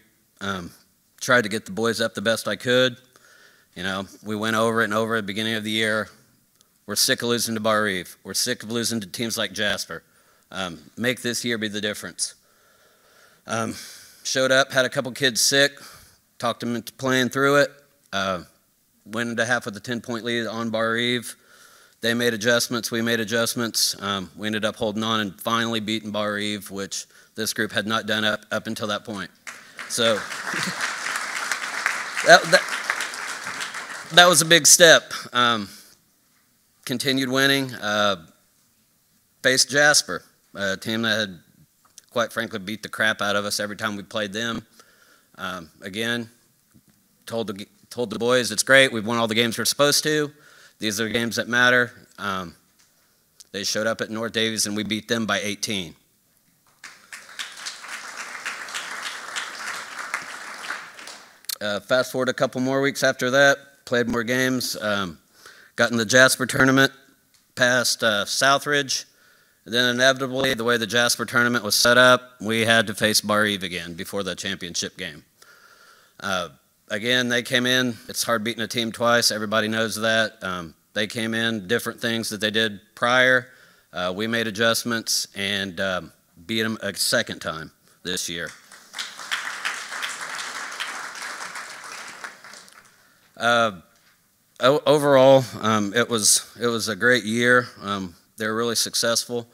Tried to get the boys up the best I could. We went over it and over at the beginning of the year. We're sick of losing to Bar Eve. We're sick of losing to teams like Jasper. Make this year be the difference. Showed up, had a couple kids sick. Talked them into playing through it. Went into half with a 10-point lead on Bar Eve. They made adjustments. We made adjustments. We ended up holding on and finally beating Bar Eve, which this group had not done up until that point. So that was a big step. Continued winning. Faced Jasper, a team that had, quite frankly, beat the crap out of us every time we played them. Again, told the boys, it's great, we've won all the games we're supposed to. These are the games that matter. They showed up at North Daviess and we beat them by 18. Fast forward a couple more weeks after that, played more games, got in the Jasper tournament, passed Southridge. Then inevitably, the way the Jasper tournament was set up, we had to face Bar Eve again before the championship game. Again, they came in. It's hard beating a team twice. Everybody knows that. They came in, different things that they did prior. We made adjustments and beat them a second time this year. Overall, it was a great year. They were really successful.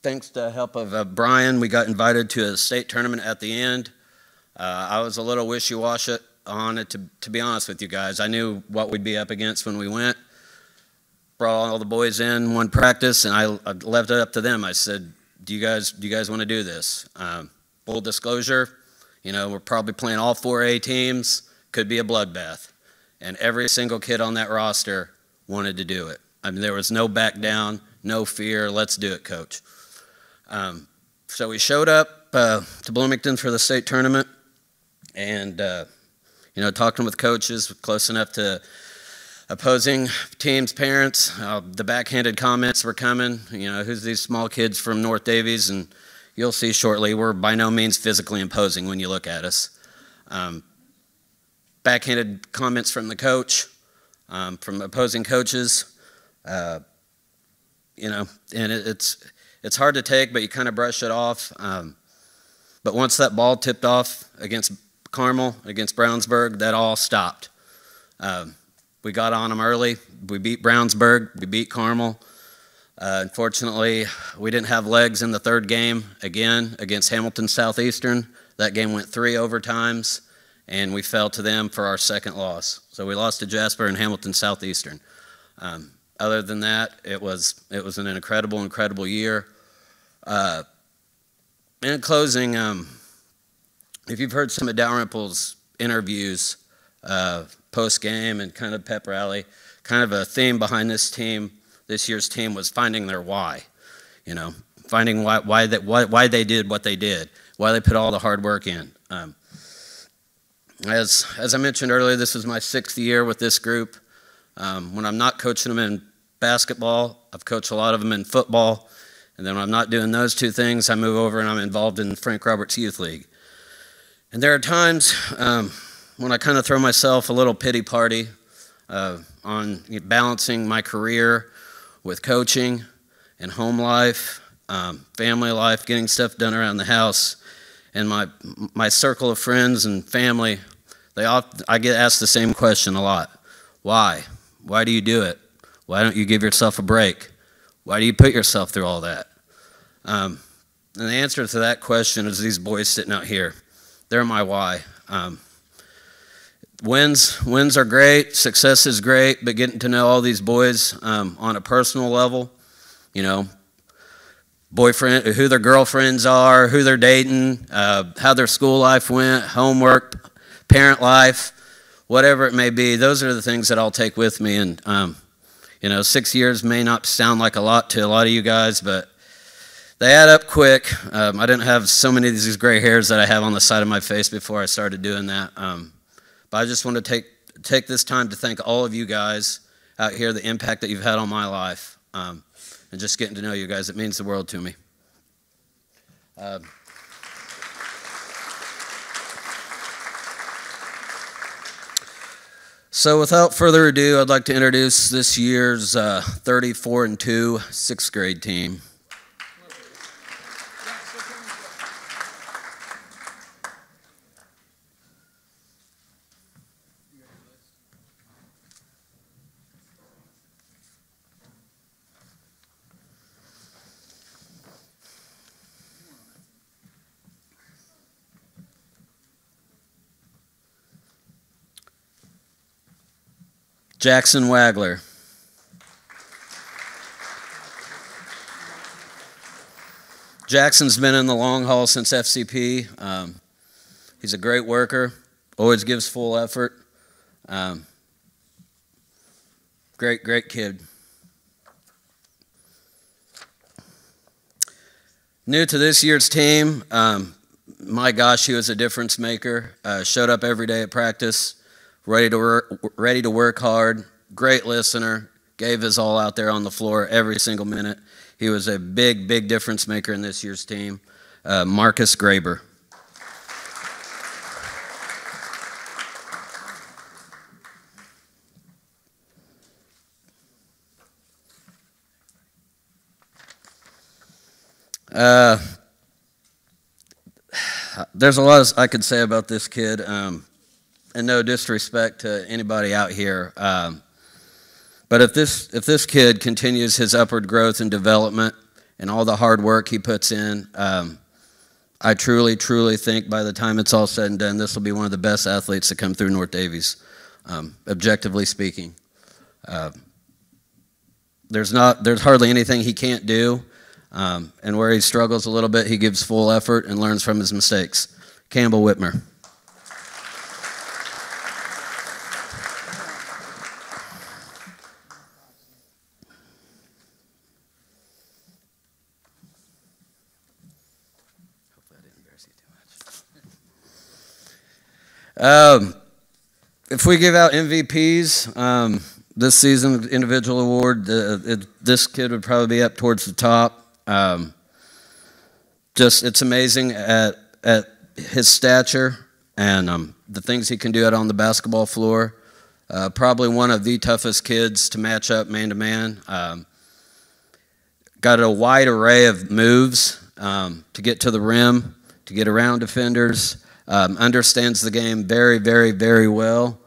thanks to the help of Brian, we got invited to a state tournament at the end. I was a little wishy-washy on it, to be honest with you guys. I knew what we'd be up against when we went. Brought all the boys in one practice, and I left it up to them. I said, do you guys want to do this? Full disclosure, we're probably playing all 4A teams. Could be a bloodbath. And every single kid on that roster wanted to do it. I mean, there was no back down, no fear. Let's do it, coach. So we showed up to Bloomington for the state tournament, and talking with coaches close enough to opposing teams' parents. The backhanded comments were coming. Who's these small kids from North Daviess? And you'll see shortly, we're by no means physically imposing when you look at us. Backhanded comments from the coach, from opposing coaches. And it's hard to take, but you kind of brush it off. But once that ball tipped off against Carmel, against Brownsburg, that all stopped. We got on them early. We beat Brownsburg. We beat Carmel. Unfortunately, we didn't have legs in the third game again against Hamilton Southeastern. That game went 3 overtimes, and we fell to them for our second loss. So we lost to Jasper and Hamilton Southeastern. Other than that, it was an incredible year. In closing, if you've heard some of Dalrymple's interviews post-game and kind of pep rally, kind of a theme behind this year's team was finding their why. Finding why they did what they did, why they put all the hard work in. As I mentioned earlier, this is my 6th year with this group. When I'm not coaching them in basketball, I've coached a lot of them in football, and then when I'm not doing those 2 things, I move over and I'm involved in Frank Roberts Youth League. And there are times when I kind of throw myself a little pity party on balancing my career with coaching and home life, family life, getting stuff done around the house. And my circle of friends and family, I get asked the same question a lot. Why? Why do you do it? Why don't you give yourself a break? Why do you put yourself through all that? And the answer to that question is these boys sitting out here. They're my why. Wins are great, success is great, but getting to know all these boys on a personal level, boyfriend, who their girlfriends are, who they're dating, how their school life went, homework, parent life, whatever it may be, those are the things that I'll take with me. And 6 years may not sound like a lot to a lot of you guys, but they add up quick. I didn't have so many of these gray hairs that I have on the side of my face before I started doing that. But I just want to take this time to thank all of you guys out here, the impact that you've had on my life, and just getting to know you guys. It means the world to me. So without further ado, I'd like to introduce this year's 34-2 6th grade team. Jackson Wagler. Jackson's been in the long haul since FCP. He's a great worker, always gives full effort. Great kid. New to this year's team, my gosh, he was a difference maker. Showed up every day at practice. Ready to work hard, great listener, gave his all out there on the floor every single minute. He was a big difference maker in this year's team. Marcus Graber. There's a lot I could say about this kid. And no disrespect to anybody out here, but if this kid continues his upward growth and development and all the hard work he puts in. I truly, truly think by the time it's all said and done, this will be one of the best athletes to come through North Daviess, objectively speaking. There's hardly anything he can't do, and where he struggles a little bit, he gives full effort and learns from his mistakes. Campbell Whitmer. If we give out MVPs this season, individual award, this kid would probably be up towards the top. It's amazing at his stature and the things he can do out on the basketball floor. Probably one of the toughest kids to match up man-to-man. Got a wide array of moves to get to the rim, to get around defenders. Understands the game very, very, very well.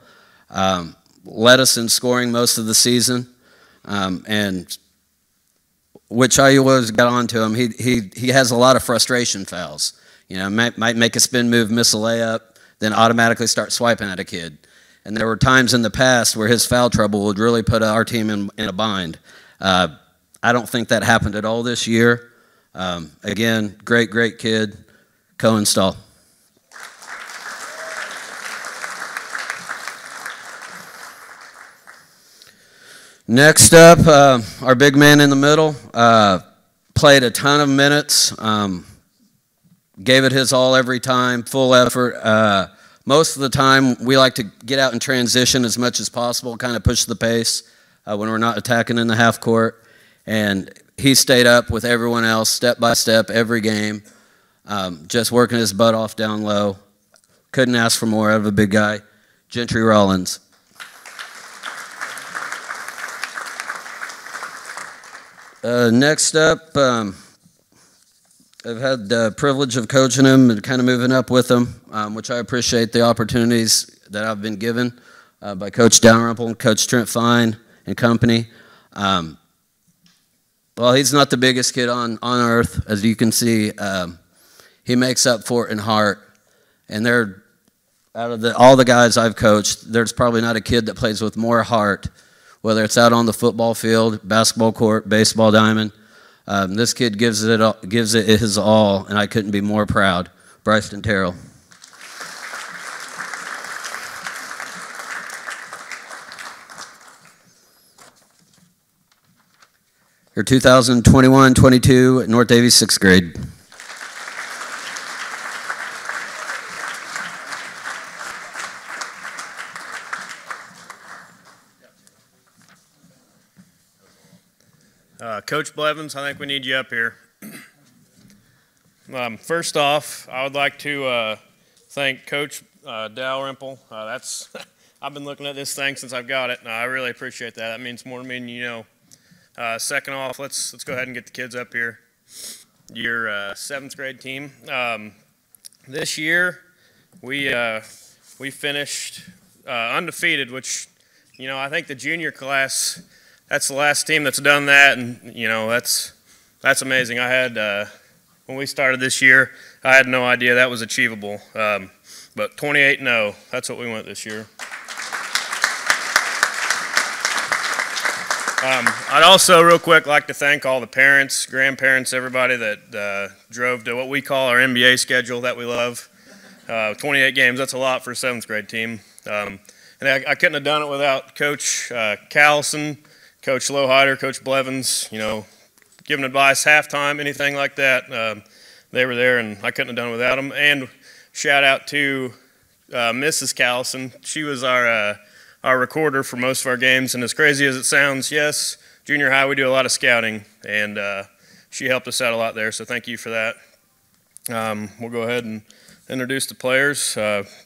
Led us in scoring most of the season, and which I always got onto him. He has a lot of frustration fouls. You know, might make a spin move, miss a layup, then automatically start swiping at a kid. And there were times in the past where his foul trouble would really put our team in a bind. I don't think that happened at all this year. Again, great kid, Cohen Stahl. Next up, our big man in the middle, played a ton of minutes, gave it his all every time, full effort. Most of the time, we like to get out and transition as much as possible, kind of push the pace when we're not attacking in the half court. And he stayed up with everyone else, step by step, every game, just working his butt off down low. Couldn't ask for more out of a big guy. Gentry Rollins. Next up, I've had the privilege of coaching him and kind of moving up with him, which I appreciate the opportunities that I've been given by Coach Dalrymple and Coach Trent Fine and company. Well, he's not the biggest kid on earth, as you can see. He makes up for it in heart, and out of all the guys I've coached, there's probably not a kid that plays with more heart, whether it's out on the football field, basketball court, baseball diamond. This kid gives it his all, and I couldn't be more proud. Bryson Terrell. Your 2021-22 at North Daviess 6th grade. Coach Blevins, I think we need you up here. First off, I would like to thank Coach Dalrymple. I've been looking at this thing since I've got it, and I really appreciate that. That means more to me than you know. Second off, let's go ahead and get the kids up here. Your 7th grade team. This year, we finished undefeated, which, you know, I think the junior class, that's the last team that's done that, and, you know, that's amazing. I had, when we started this year, I had no idea that was achievable. But 28-0, that's what we went this year. I'd also, real quick, like to thank all the parents, grandparents, everybody that drove to what we call our NBA schedule that we love. 28 games, that's a lot for a 7th grade team. And I couldn't have done it without Coach Callison, Coach Lowhider, Coach Blevins, you know, giving advice halftime, anything like that. They were there, and I couldn't have done it without them. And shout out to Mrs. Callison. She was our recorder for most of our games, and as crazy as it sounds, yes, junior high we do a lot of scouting, and she helped us out a lot there, so thank you for that. We'll go ahead and introduce the players.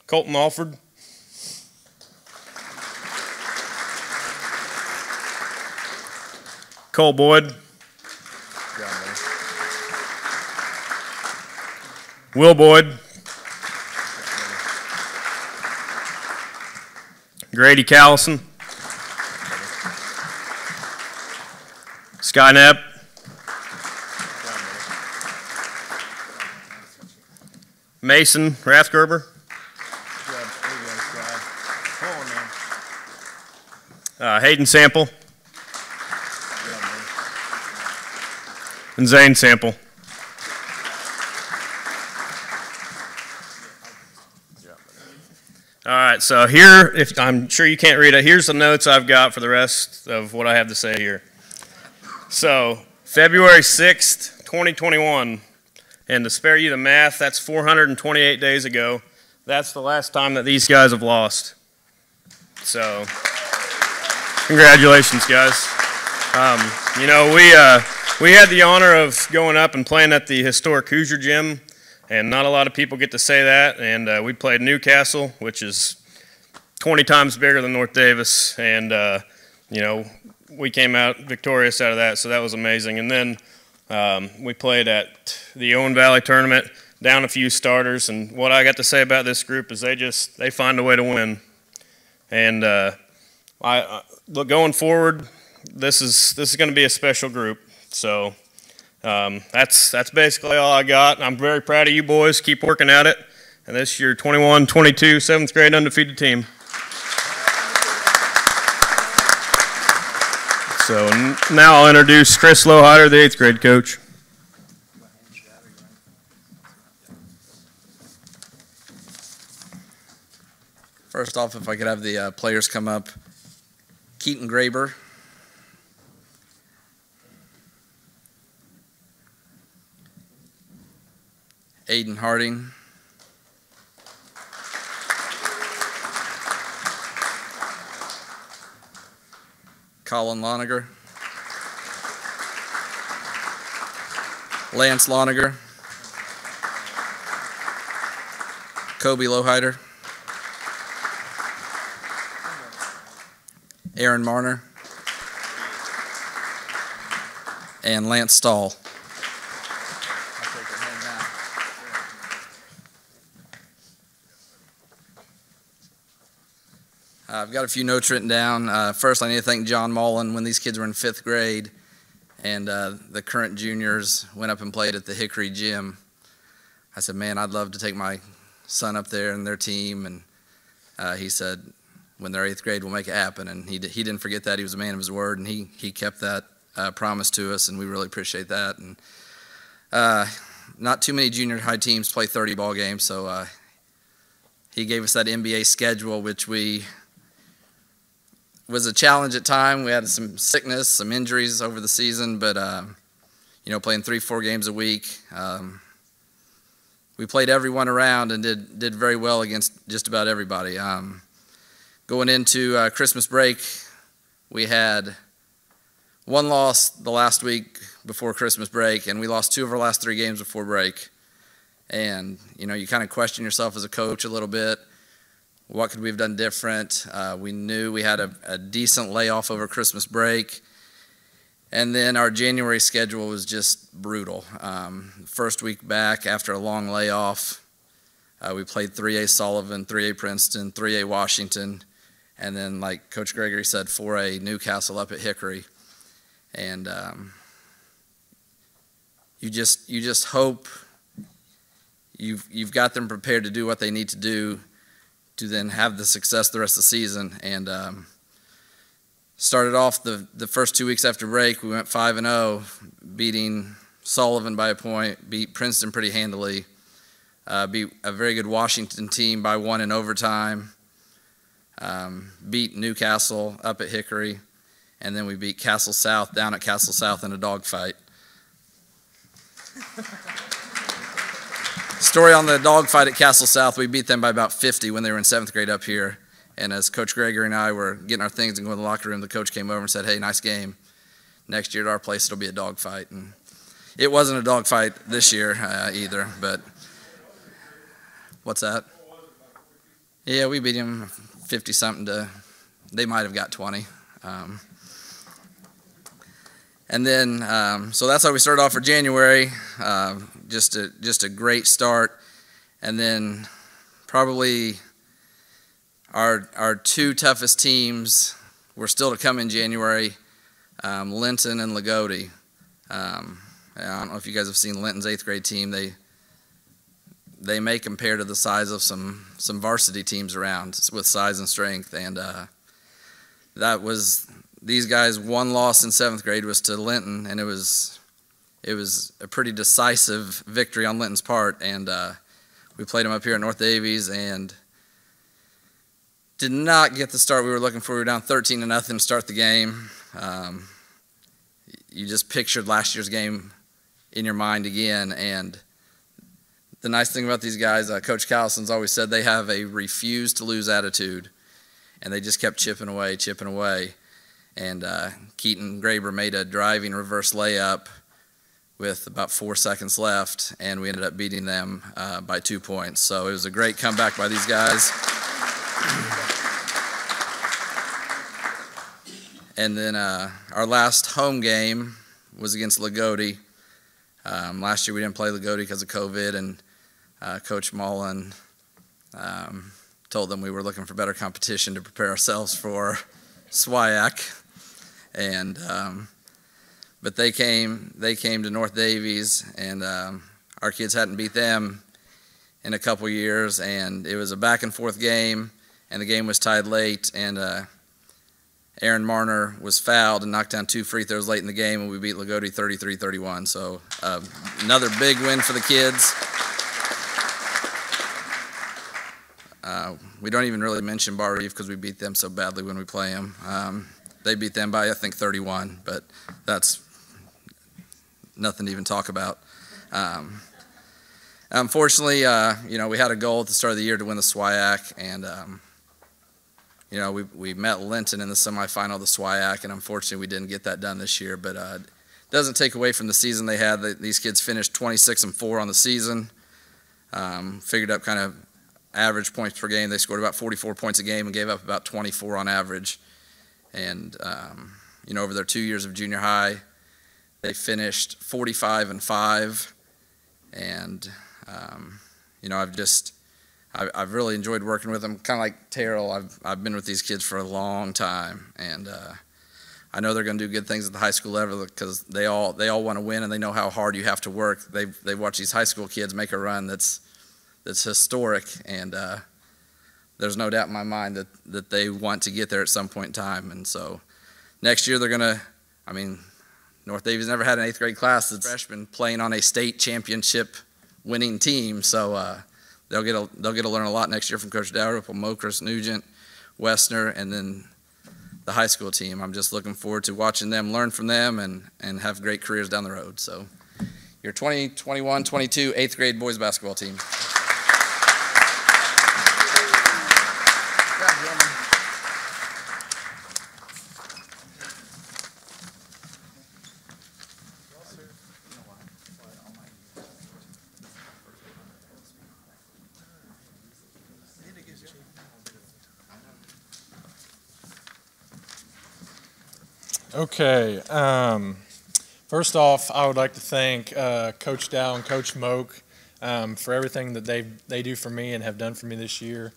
Colton Alford. Cole Boyd. Will Boyd. Grady Callison. Sky Knapp. Mason Rathgerber. Hayden Sample. And Zane Sample. All right, so here, if I'm sure you can't read it, here's the notes I've got for the rest of what I have to say here. So, February 6th, 2021, and to spare you the math, that's 428 days ago. That's the last time that these guys have lost. So, congratulations, guys. You know, we had the honor of going up and playing at the historic Cougar gym, and not a lot of people get to say that. And we played Newcastle, which is 20 times bigger than North Daviess, and you know, we came out victorious out of that, so that was amazing. And then we played at the Owen Valley tournament, down a few starters, and what I got to say about this group is they find a way to win. And look, going forward, this is going to be a special group. So that's basically all I got. I'm very proud of you boys. Keep working at it. And this is your 21-22 7th grade undefeated team. So now I'll introduce Chris Lowhider, the 8th grade coach. First off, if I could have the players come up. Keaton Graber. Aiden Harding. Colin Loniger. Lance Loniger. Kobe Lowhider. Aaron Marner. And Lance Stahl. I've got a few notes written down. First, I need to thank John Mullen. When these kids were in 5th grade and the current juniors went up and played at the Hickory gym, I said, man, I'd love to take my son up there and their team. And he said, when they're 8th grade, we'll make it happen. And he didn't forget that. He was a man of his word, and he kept that promise to us, and we really appreciate that. And not too many junior high teams play 30 ball games, so he gave us that NBA schedule, which was a challenge at time. We had some sickness, some injuries over the season, but you know, playing 3-4 games a week, we played everyone around and did very well against just about everybody. Going into Christmas break, we had one loss the last week before Christmas break, and we lost 2 of our last 3 games before break. And you know, you kind of question yourself as a coach a little bit. What could we have done different? We knew we had a decent layoff over Christmas break. And then our January schedule was just brutal. First week back after a long layoff, we played 3A Sullivan, 3A Princeton, 3A Washington, and then, like Coach Gregory said, 4A Newcastle up at Hickory. And you just hope you've got them prepared to do what they need to do to then have the success the rest of the season. And started off the first 2 weeks after break, we went 5-0, beating Sullivan by a point, beat Princeton pretty handily, beat a very good Washington team by 1 in overtime, beat Newcastle up at Hickory, and then we beat Castle South down at Castle South in a dogfight. Story on the dogfight at Castle South, we beat them by about 50 when they were in 7th grade up here. And as Coach Gregory and I were getting our things and going to the locker room, the coach came over and said, hey, nice game. Next year at our place, it'll be a dogfight. And it wasn't a dogfight this year either, but what's that? Yeah, we beat them 50-something to, they might have got 20. And then, so that's how we started off for January. Just a great start. And then probably our 2 toughest teams were still to come in January, Linton and Lagodi. I don't know if you guys have seen Linton's 8th grade team. they may compare to the size of some varsity teams around with size and strength. And these guys' one loss in 7th grade was to Linton, and it was a pretty decisive victory on Linton's part. And we played them up here at North Daviess and did not get the start we were looking for. We were down 13-0 to start the game. You just pictured last year's game in your mind again. And the nice thing about these guys, Coach Callison's always said they have a refuse to lose attitude, and they just kept chipping away. And Keaton Graber made a driving reverse layup with about 4 seconds left, and we ended up beating them by 2 points. So it was a great comeback by these guys. And then our last home game was against Lagodi. Last year we didn't play Lagodi because of COVID, and Coach Mullen told them we were looking for better competition to prepare ourselves for SWIAC. And but they came to North Daviess, and our kids hadn't beat them in a couple years, and it was a back and forth game, and the game was tied late, and Aaron Marner was fouled and knocked down 2 free throws late in the game, and we beat Lagodi 33-31. So another big win for the kids. We don't even really mention Bar Reef because we beat them so badly when we play them. They beat them by, I think, 31, but that's nothing to even talk about. Unfortunately, we had a goal at the start of the year to win the SWIAC, and we met Linton in the semifinal of the SWIAC, and unfortunately we didn't get that done this year. But it doesn't take away from the season they had. These kids finished 26-4 on the season. Figured up kind of average points per game. They scored about 44 points a game and gave up about 24 on average. And over their 2 years of junior high, they finished 45-5. And I've really enjoyed working with them. Kind of like Terrell, I've been with these kids for a long time, and I know they're going to do good things at the high school level because they all want to win, and they know how hard you have to work. They watch these high school kids make a run that's historic, and there's no doubt in my mind that they want to get there at some point in time. And so next year they're going to, North Daviess never had an 8th grade class that's freshmen playing on a state championship winning team, so they'll get to learn a lot next year from Coach Dalrymple, Mokris, Nugent, Westner, and then the high school team. I'm just looking forward to watching them learn from them and have great careers down the road. So your 2021-22 8th grade boys basketball team. Okay. First off, I would like to thank Coach Dow and Coach Moak for everything that they do for me and have done for me this year.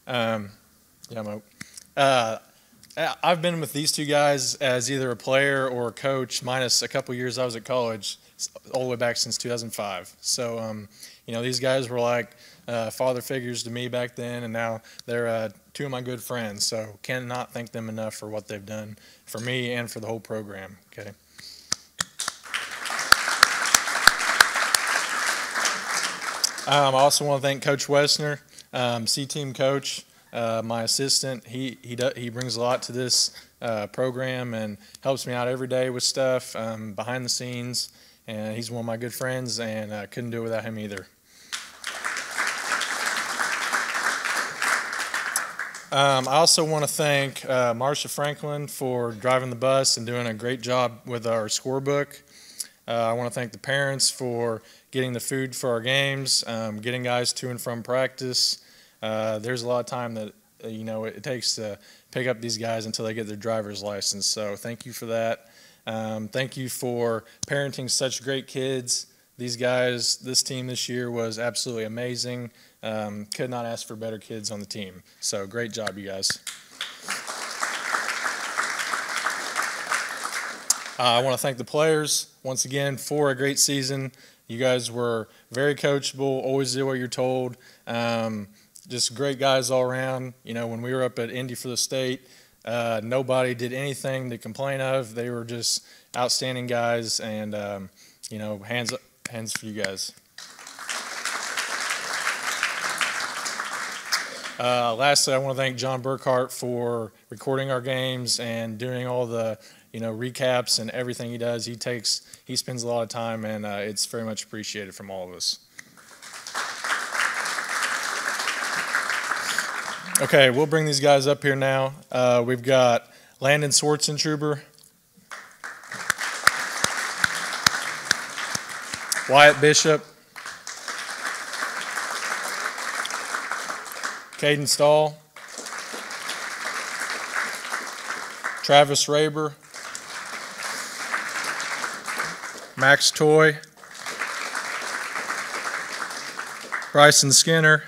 Moak. I've been with these two guys as either a player or a coach, minus a couple years I was at college, all the way back since 2005. So, these guys were like father figures to me back then, and now they're two of my good friends. So cannot thank them enough for what they've done for me and for the whole program. Okay. I also want to thank Coach Westner, C-team coach, my assistant. He brings a lot to this program and helps me out every day with stuff behind the scenes. And he's one of my good friends, and I couldn't do it without him either. I also want to thank Marcia Franklin for driving the bus and doing a great job with our scorebook. I want to thank the parents for getting the food for our games, getting guys to and from practice. There's a lot of time that it takes to pick up these guys until they get their driver's license. So thank you for that. Thank you for parenting such great kids. These guys, this team this year was absolutely amazing. Could not ask for better kids on the team. So great job, you guys. I want to thank the players once again for a great season. You guys were very coachable, always did what you're told. Just great guys all around. You know, when we were up at Indy for the state, nobody did anything to complain of. They were just outstanding guys, and you know, hands for you guys. Lastly, I want to thank John Burkhart for recording our games and doing all the, you know, recaps and everything he does. He spends a lot of time, and it's very much appreciated from all of us. Okay, we'll bring these guys up here now. We've got Landon Swartzentruber, Wyatt Bishop, Caden Stahl, Travis Raber, Max Toy, Bryson Skinner,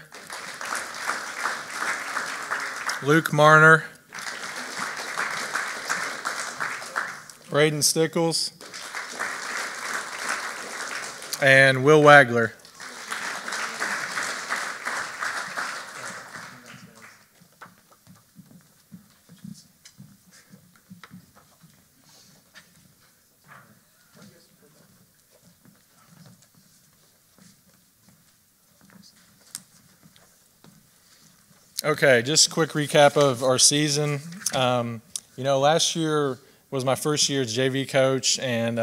Luke Marner, Braden Stickles, and Will Wagler. Okay, just a quick recap of our season. You know, last year was my first year as JV coach, and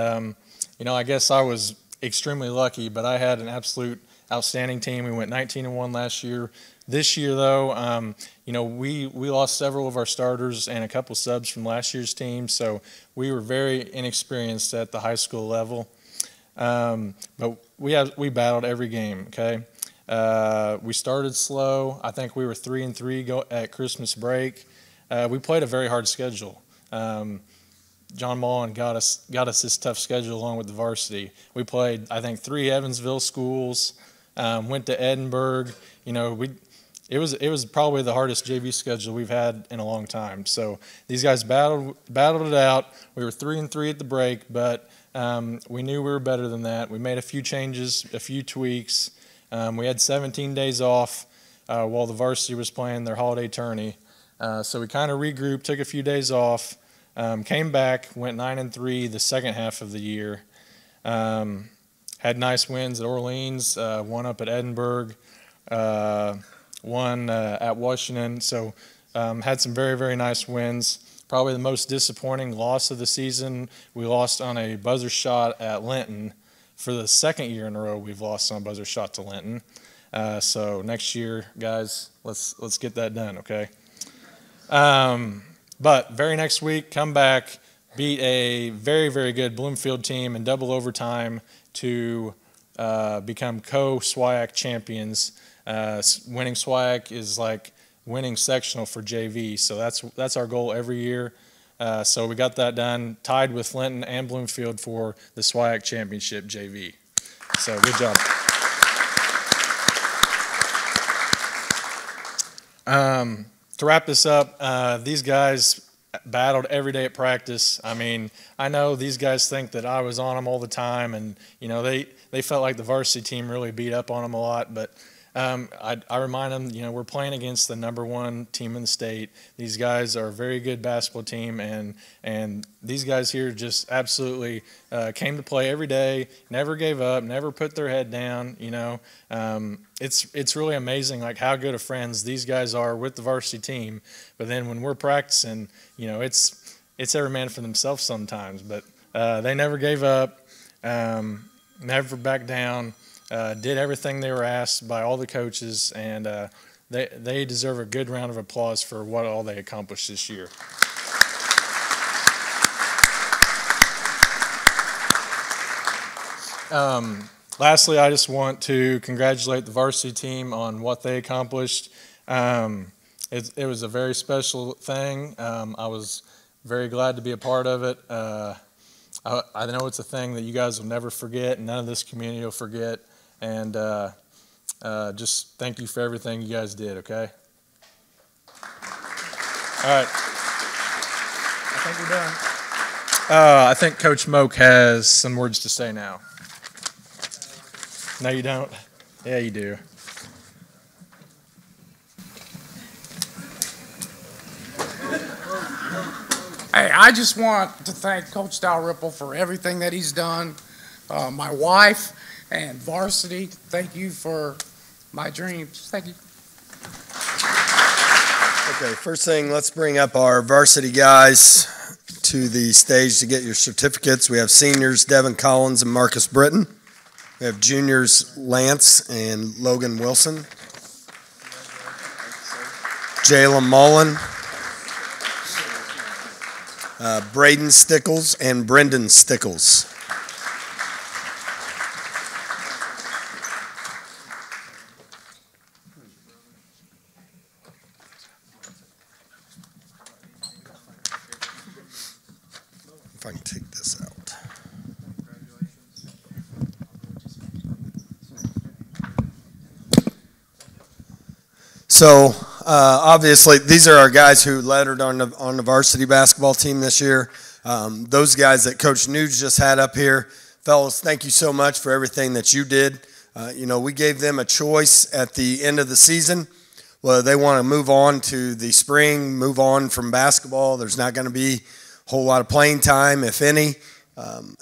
you know, I guess I was extremely lucky, but I had an absolute outstanding team. We went 19-1 last year. This year, though, you know, we lost several of our starters and a couple subs from last year's team, so we were very inexperienced at the high school level. But we battled every game. Okay. We started slow. I think we were 3-3 at Christmas break. We played a very hard schedule. John Mullen got us this tough schedule along with the varsity. We played, I think, 3 Evansville schools. Went to Edinburgh. You know, it was probably the hardest JV schedule we've had in a long time. So these guys battled it out. We were 3-3 at the break, but we knew we were better than that. We made a few changes, a few tweaks. We had 17 days off while the varsity was playing their holiday tourney. So we kind of regrouped, took a few days off, came back, went 9-3 the second half of the year. Had nice wins at Orleans, one up at Edinburgh, one at Washington. So had some very, very nice wins. Probably the most disappointing loss of the season, we lost on a buzzer shot at Linton. For the second year in a row, we've lost on a buzzer shot to Linton. So next year, guys, let's get that done, okay? But very next week, come back, beat a very, very good Bloomfield team in double overtime to become co-SWIAC champions. Winning SWIAC is like winning sectional for JV, so that's our goal every year. So we got that done, tied with Linton and Bloomfield for the SWIAC Championship JV. So good job. To wrap this up, these guys battled every day at practice. I mean, I know these guys think that I was on them all the time, and you know they felt like the varsity team really beat up on them a lot, but I remind them, you know, we're playing against the #1 team in the state. These guys are a very good basketball team, and these guys here just absolutely came to play every day, never gave up, never put their head down. You know, it's really amazing like how good of friends these guys are with the varsity team. But then when we're practicing, you know, it's every man for themselves sometimes. But they never gave up, never backed down. Did everything they were asked by all the coaches, and they deserve a good round of applause for what all they accomplished this year. Lastly, I just want to congratulate the varsity team on what they accomplished. It was a very special thing. I was very glad to be a part of it. I know it's a thing that you guys will never forget, and none of this community will forget. And just thank you for everything you guys did, okay? All right. I think we're done. I think Coach Moak has some words to say now. No, you don't? Yeah, you do. Hey, I just want to thank Coach Dalrymple for everything that he's done. My wife and varsity, thank you for my dreams. Thank you. Okay, first thing, let's bring up our varsity guys to the stage to get your certificates. We have seniors Devin Collins and Marcus Britton. We have juniors Lance and Logan Wilson. Jalen Mullen. Braden Stickles and Brendan Stickles. If I can take this out. So obviously these are our guys who lettered on the varsity basketball team this year. Those guys that Coach Nuge just had up here, fellas, thank you so much for everything that you did. We gave them a choice at the end of the season. Well, they want to move on to the spring, move on from basketball. There's not going to be a whole lot of playing time, if any,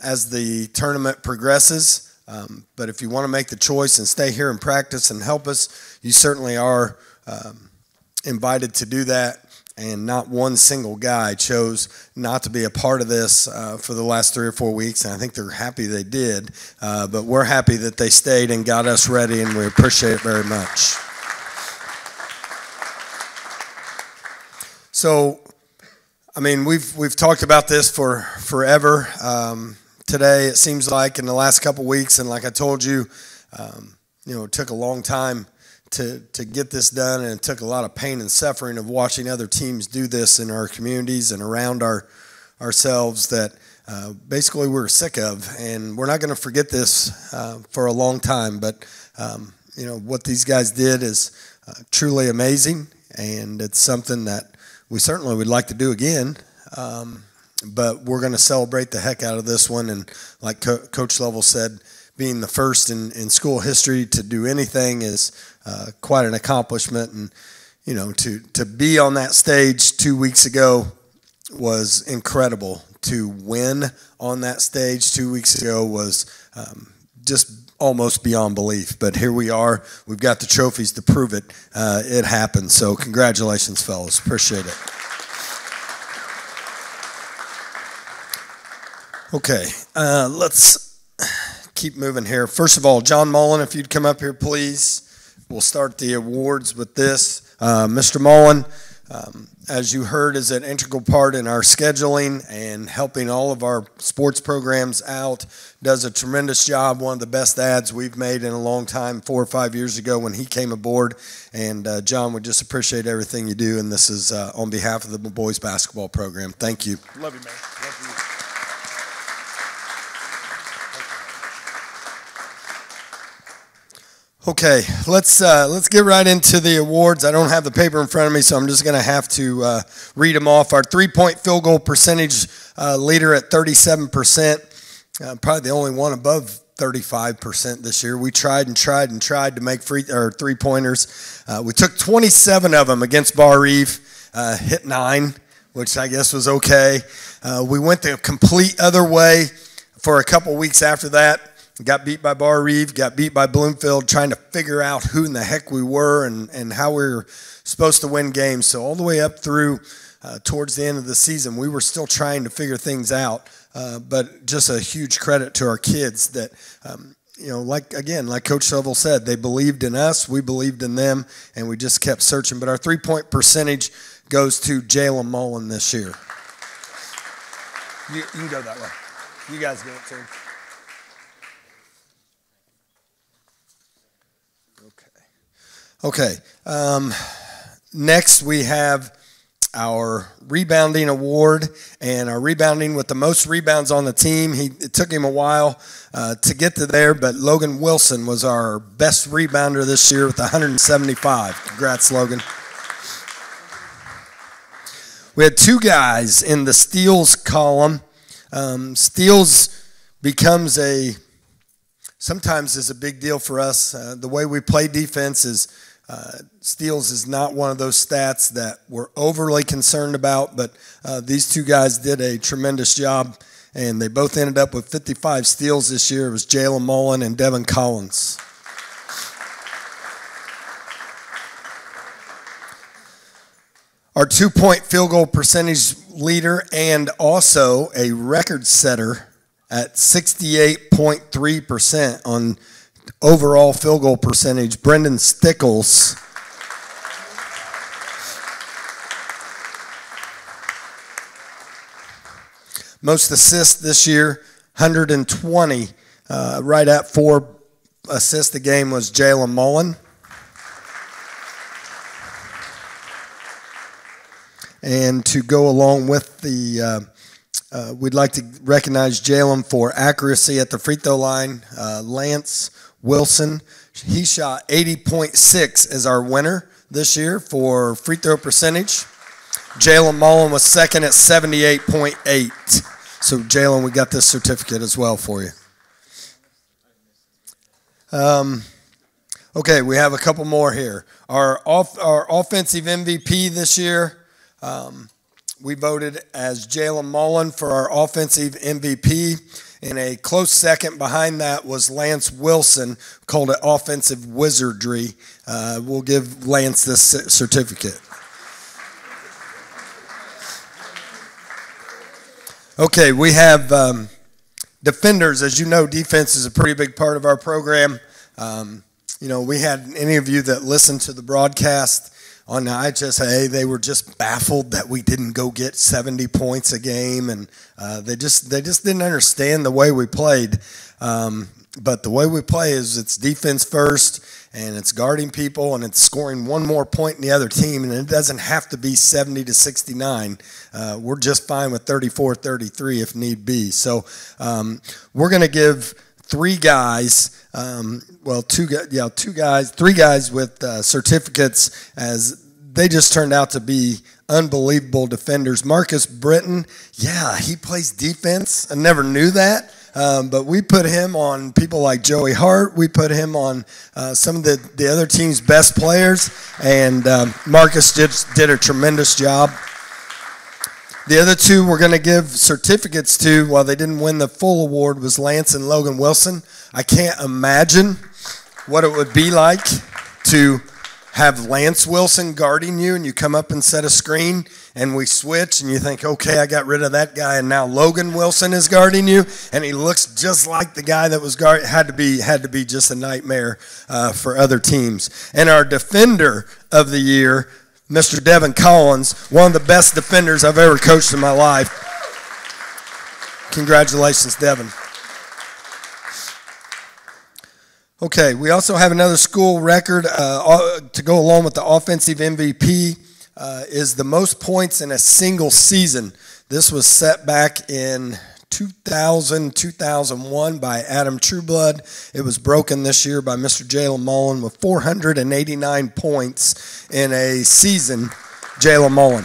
as the tournament progresses. But if you want to make the choice and stay here and practice and help us, you certainly are invited to do that. And not one single guy chose not to be a part of this for the last 3 or 4 weeks. And I think they're happy they did. But we're happy that they stayed and got us ready, and we appreciate it very much. So, I mean, we've talked about this for forever. Today, it seems like in the last couple weeks, and like I told you, it took a long time to get this done, and it took a lot of pain and suffering of watching other teams do this in our communities and around ourselves that basically we're sick of, and we're not going to forget this for a long time. But what these guys did is truly amazing, and it's something that we certainly would like to do again. But we're going to celebrate the heck out of this one, and like Coach Lovell said, being the first in school history to do anything is quite an accomplishment. And, to be on that stage 2 weeks ago was incredible. To win on that stage 2 weeks ago was just almost beyond belief. But here we are. We've got the trophies to prove it. It happened. So congratulations, fellas. Appreciate it. Okay, let's keep moving here. First of all, John Mullen, if you'd come up here, please. We'll start the awards with this. Mr. Mullen, as you heard, is an integral part in our scheduling and helping all of our sports programs out. Does a tremendous job, one of the best ads we've made in a long time, 4 or 5 years ago when he came aboard. And John, we just appreciate everything you do, and this is on behalf of the boys basketball program. Thank you. Love you, man. Love you. Okay, let's get right into the awards. I don't have the paper in front of me, so I'm just going to have to read them off. Our three-point field goal percentage leader at 37%, probably the only one above 35% this year. We tried and tried and tried to make three-pointers. We took 27 of them against Bar Eve, hit 9, which I guess was okay. We went the complete other way for a couple weeks after that. Got beat by Bar Eve, got beat by Bloomfield, trying to figure out who in the heck we were and how we were supposed to win games. So all the way up through towards the end of the season, we were still trying to figure things out. But just a huge credit to our kids that, like Coach Lovell said, they believed in us, we believed in them, and we just kept searching. But our three-point percentage goes to Jalen Mullen this year. You can go that way. You guys get it too. Okay, next we have our rebounding award, and our rebounding with the most rebounds on the team. It took him a while to get to there, but Logan Wilson was our best rebounder this year with 175. Congrats, Logan. We had 2 guys in the steals column. Steals becomes a sometimes is a big deal for us. The way we play defense is steals is not one of those stats that we're overly concerned about, but these two guys did a tremendous job, and they both ended up with 55 steals this year. It was Jalen Mullen and Devin Collins. Our 2-point field goal percentage leader and also a record setter at 68.3% on overall field goal percentage, Brendan Stickles. Most assists this year, 120. Right at 4 assists a game was Jalen Mullen. And to go along with the, we'd like to recognize Jalen for accuracy at the free throw line. Lance Wilson, he shot 80.6 as our winner this year for free throw percentage. Jalen Mullen was second at 78.8. So Jalen, we got this certificate as well for you. Okay, we have a couple more here. Our offensive MVP this year, we voted as Jalen Mullen for our offensive MVP. And a close second behind that was Lance Wilson, called it offensive wizardry. We'll give Lance this certificate. Okay, we have defenders. As you know, defense is a pretty big part of our program. You know, we had any of you that listened to the broadcast on the IHSA, they were just baffled that we didn't go get 70 points a game, and they just didn't understand the way we played. But the way we play is it's defense first, and it's guarding people, and it's scoring one more point in the other team, and it doesn't have to be 70 to 69. We're just fine with 34-33 if need be. So we're going to give three guys, three guys with certificates, as they just turned out to be unbelievable defenders. Marcus Britton, yeah, he plays defense. I never knew that. But we put him on people like Joey Hart. We put him on some of the other team's best players, and Marcus did a tremendous job. The other two we're going to give certificates to, while they didn't win the full award, was Lance and Logan Wilson. I can't imagine what it would be like to have Lance Wilson guarding you, and you come up and set a screen, and we switch, and you think, okay, I got rid of that guy, and now Logan Wilson is guarding you, and he looks just like the guy that was guarding. Had to be just a nightmare for other teams. And our defender of the year, Mr. Devin Collins, one of the best defenders I've ever coached in my life. Congratulations, Devin. Okay, we also have another school record to go along with the offensive MVP, is the most points in a single season. This was set back in 2000-2001 by Adam Trueblood. It was broken this year by Mr. Jalen Mullen with 489 points in a season. Jalen Mullen.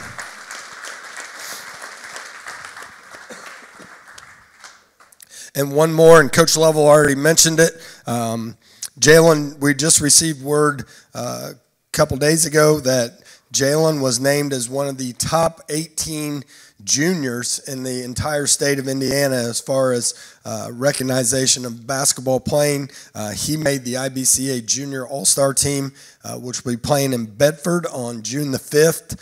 And one more, and Coach Lovell already mentioned it. Jalen, we just received word a couple days ago that Jalen was named as one of the top 18 juniors in the entire state of Indiana as far as recognition of basketball playing. He made the IBCA Junior All-Star team, which will be playing in Bedford on June the 5th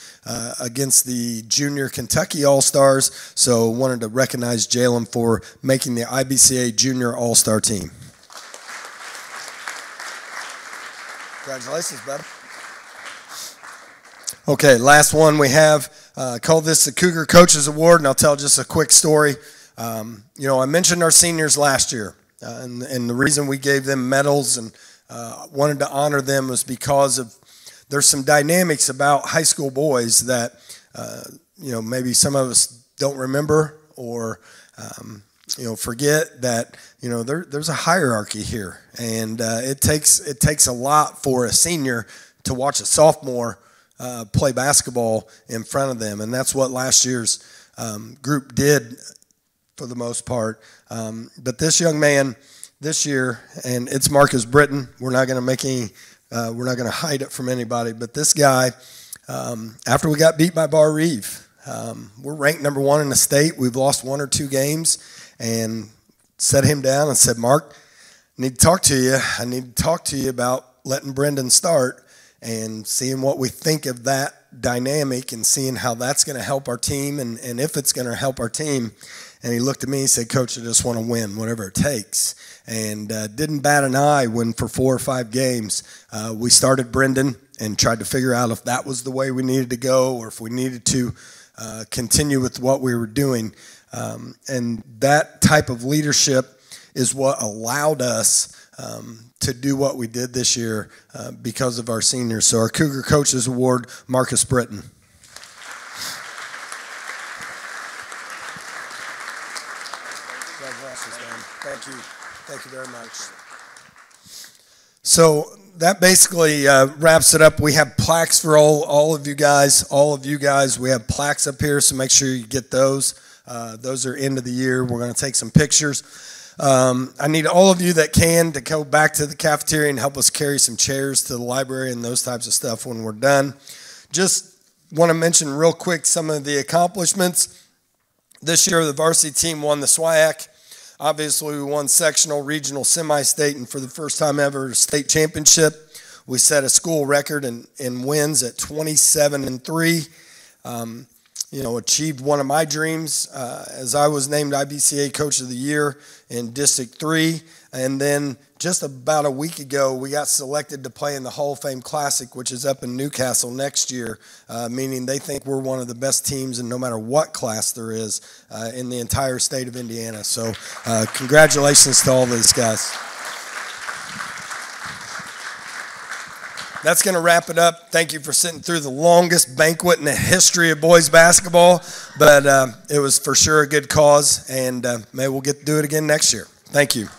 against the Junior Kentucky All-Stars. So wanted to recognize Jalen for making the IBCA Junior All-Star team. Congratulations, bud. Okay, last one we have. Call this the Cougar Coaches Award, and I'll tell just a quick story. You know, I mentioned our seniors last year, and the reason we gave them medals and wanted to honor them was because of there's some dynamics about high school boys that you know, maybe some of us don't remember or you know, forget that, you know, there's a hierarchy here, and it takes a lot for a senior to watch a sophomore play basketball in front of them, and that's what last year's group did for the most part. But this young man this year, and it's Marcus Britton. We're not going to make any, we're not going to hide it from anybody, but this guy, after we got beat by Bar Reeve, we're ranked number 1 in the state. We've lost 1 or 2 games, and set him down and said, Mark, I need to talk to you. I need to talk to you about letting Brendan start and seeing what we think of that dynamic and seeing how that's going to help our team and if it's going to help our team. And he looked at me and said, Coach, I just want to win, whatever it takes. And didn't bat an eye when for 4 or 5 games we started Brendan and tried to figure out if that was the way we needed to go or if we needed to continue with what we were doing. And that type of leadership is what allowed us to do what we did this year because of our seniors. So our Cougar Coaches Award, Marcus Britton. Thank you. Thank you very much. So that basically wraps it up. We have plaques for all of you guys. We have plaques up here, so make sure you get those. Those are end of the year. We're going to take some pictures. I need all of you that can to go back to the cafeteria and help us carry some chairs to the library and those types of stuff when we're done. Just want to mention real quick some of the accomplishments. This year, the varsity team won the SWIAC. Obviously, we won sectional, regional, semi-state, and for the first time ever, state championship. We set a school record in wins at 27-3. Achieved one of my dreams as I was named IBCA Coach of the Year in District 3. And then just about a week ago, we got selected to play in the Hall of Fame Classic, which is up in Newcastle next year, meaning they think we're one of the best teams in no matter what class there is in the entire state of Indiana. So congratulations to all these guys. That's going to wrap it up. Thank you for sitting through the longest banquet in the history of boys basketball, but it was for sure a good cause, and maybe we'll get to do it again next year. Thank you.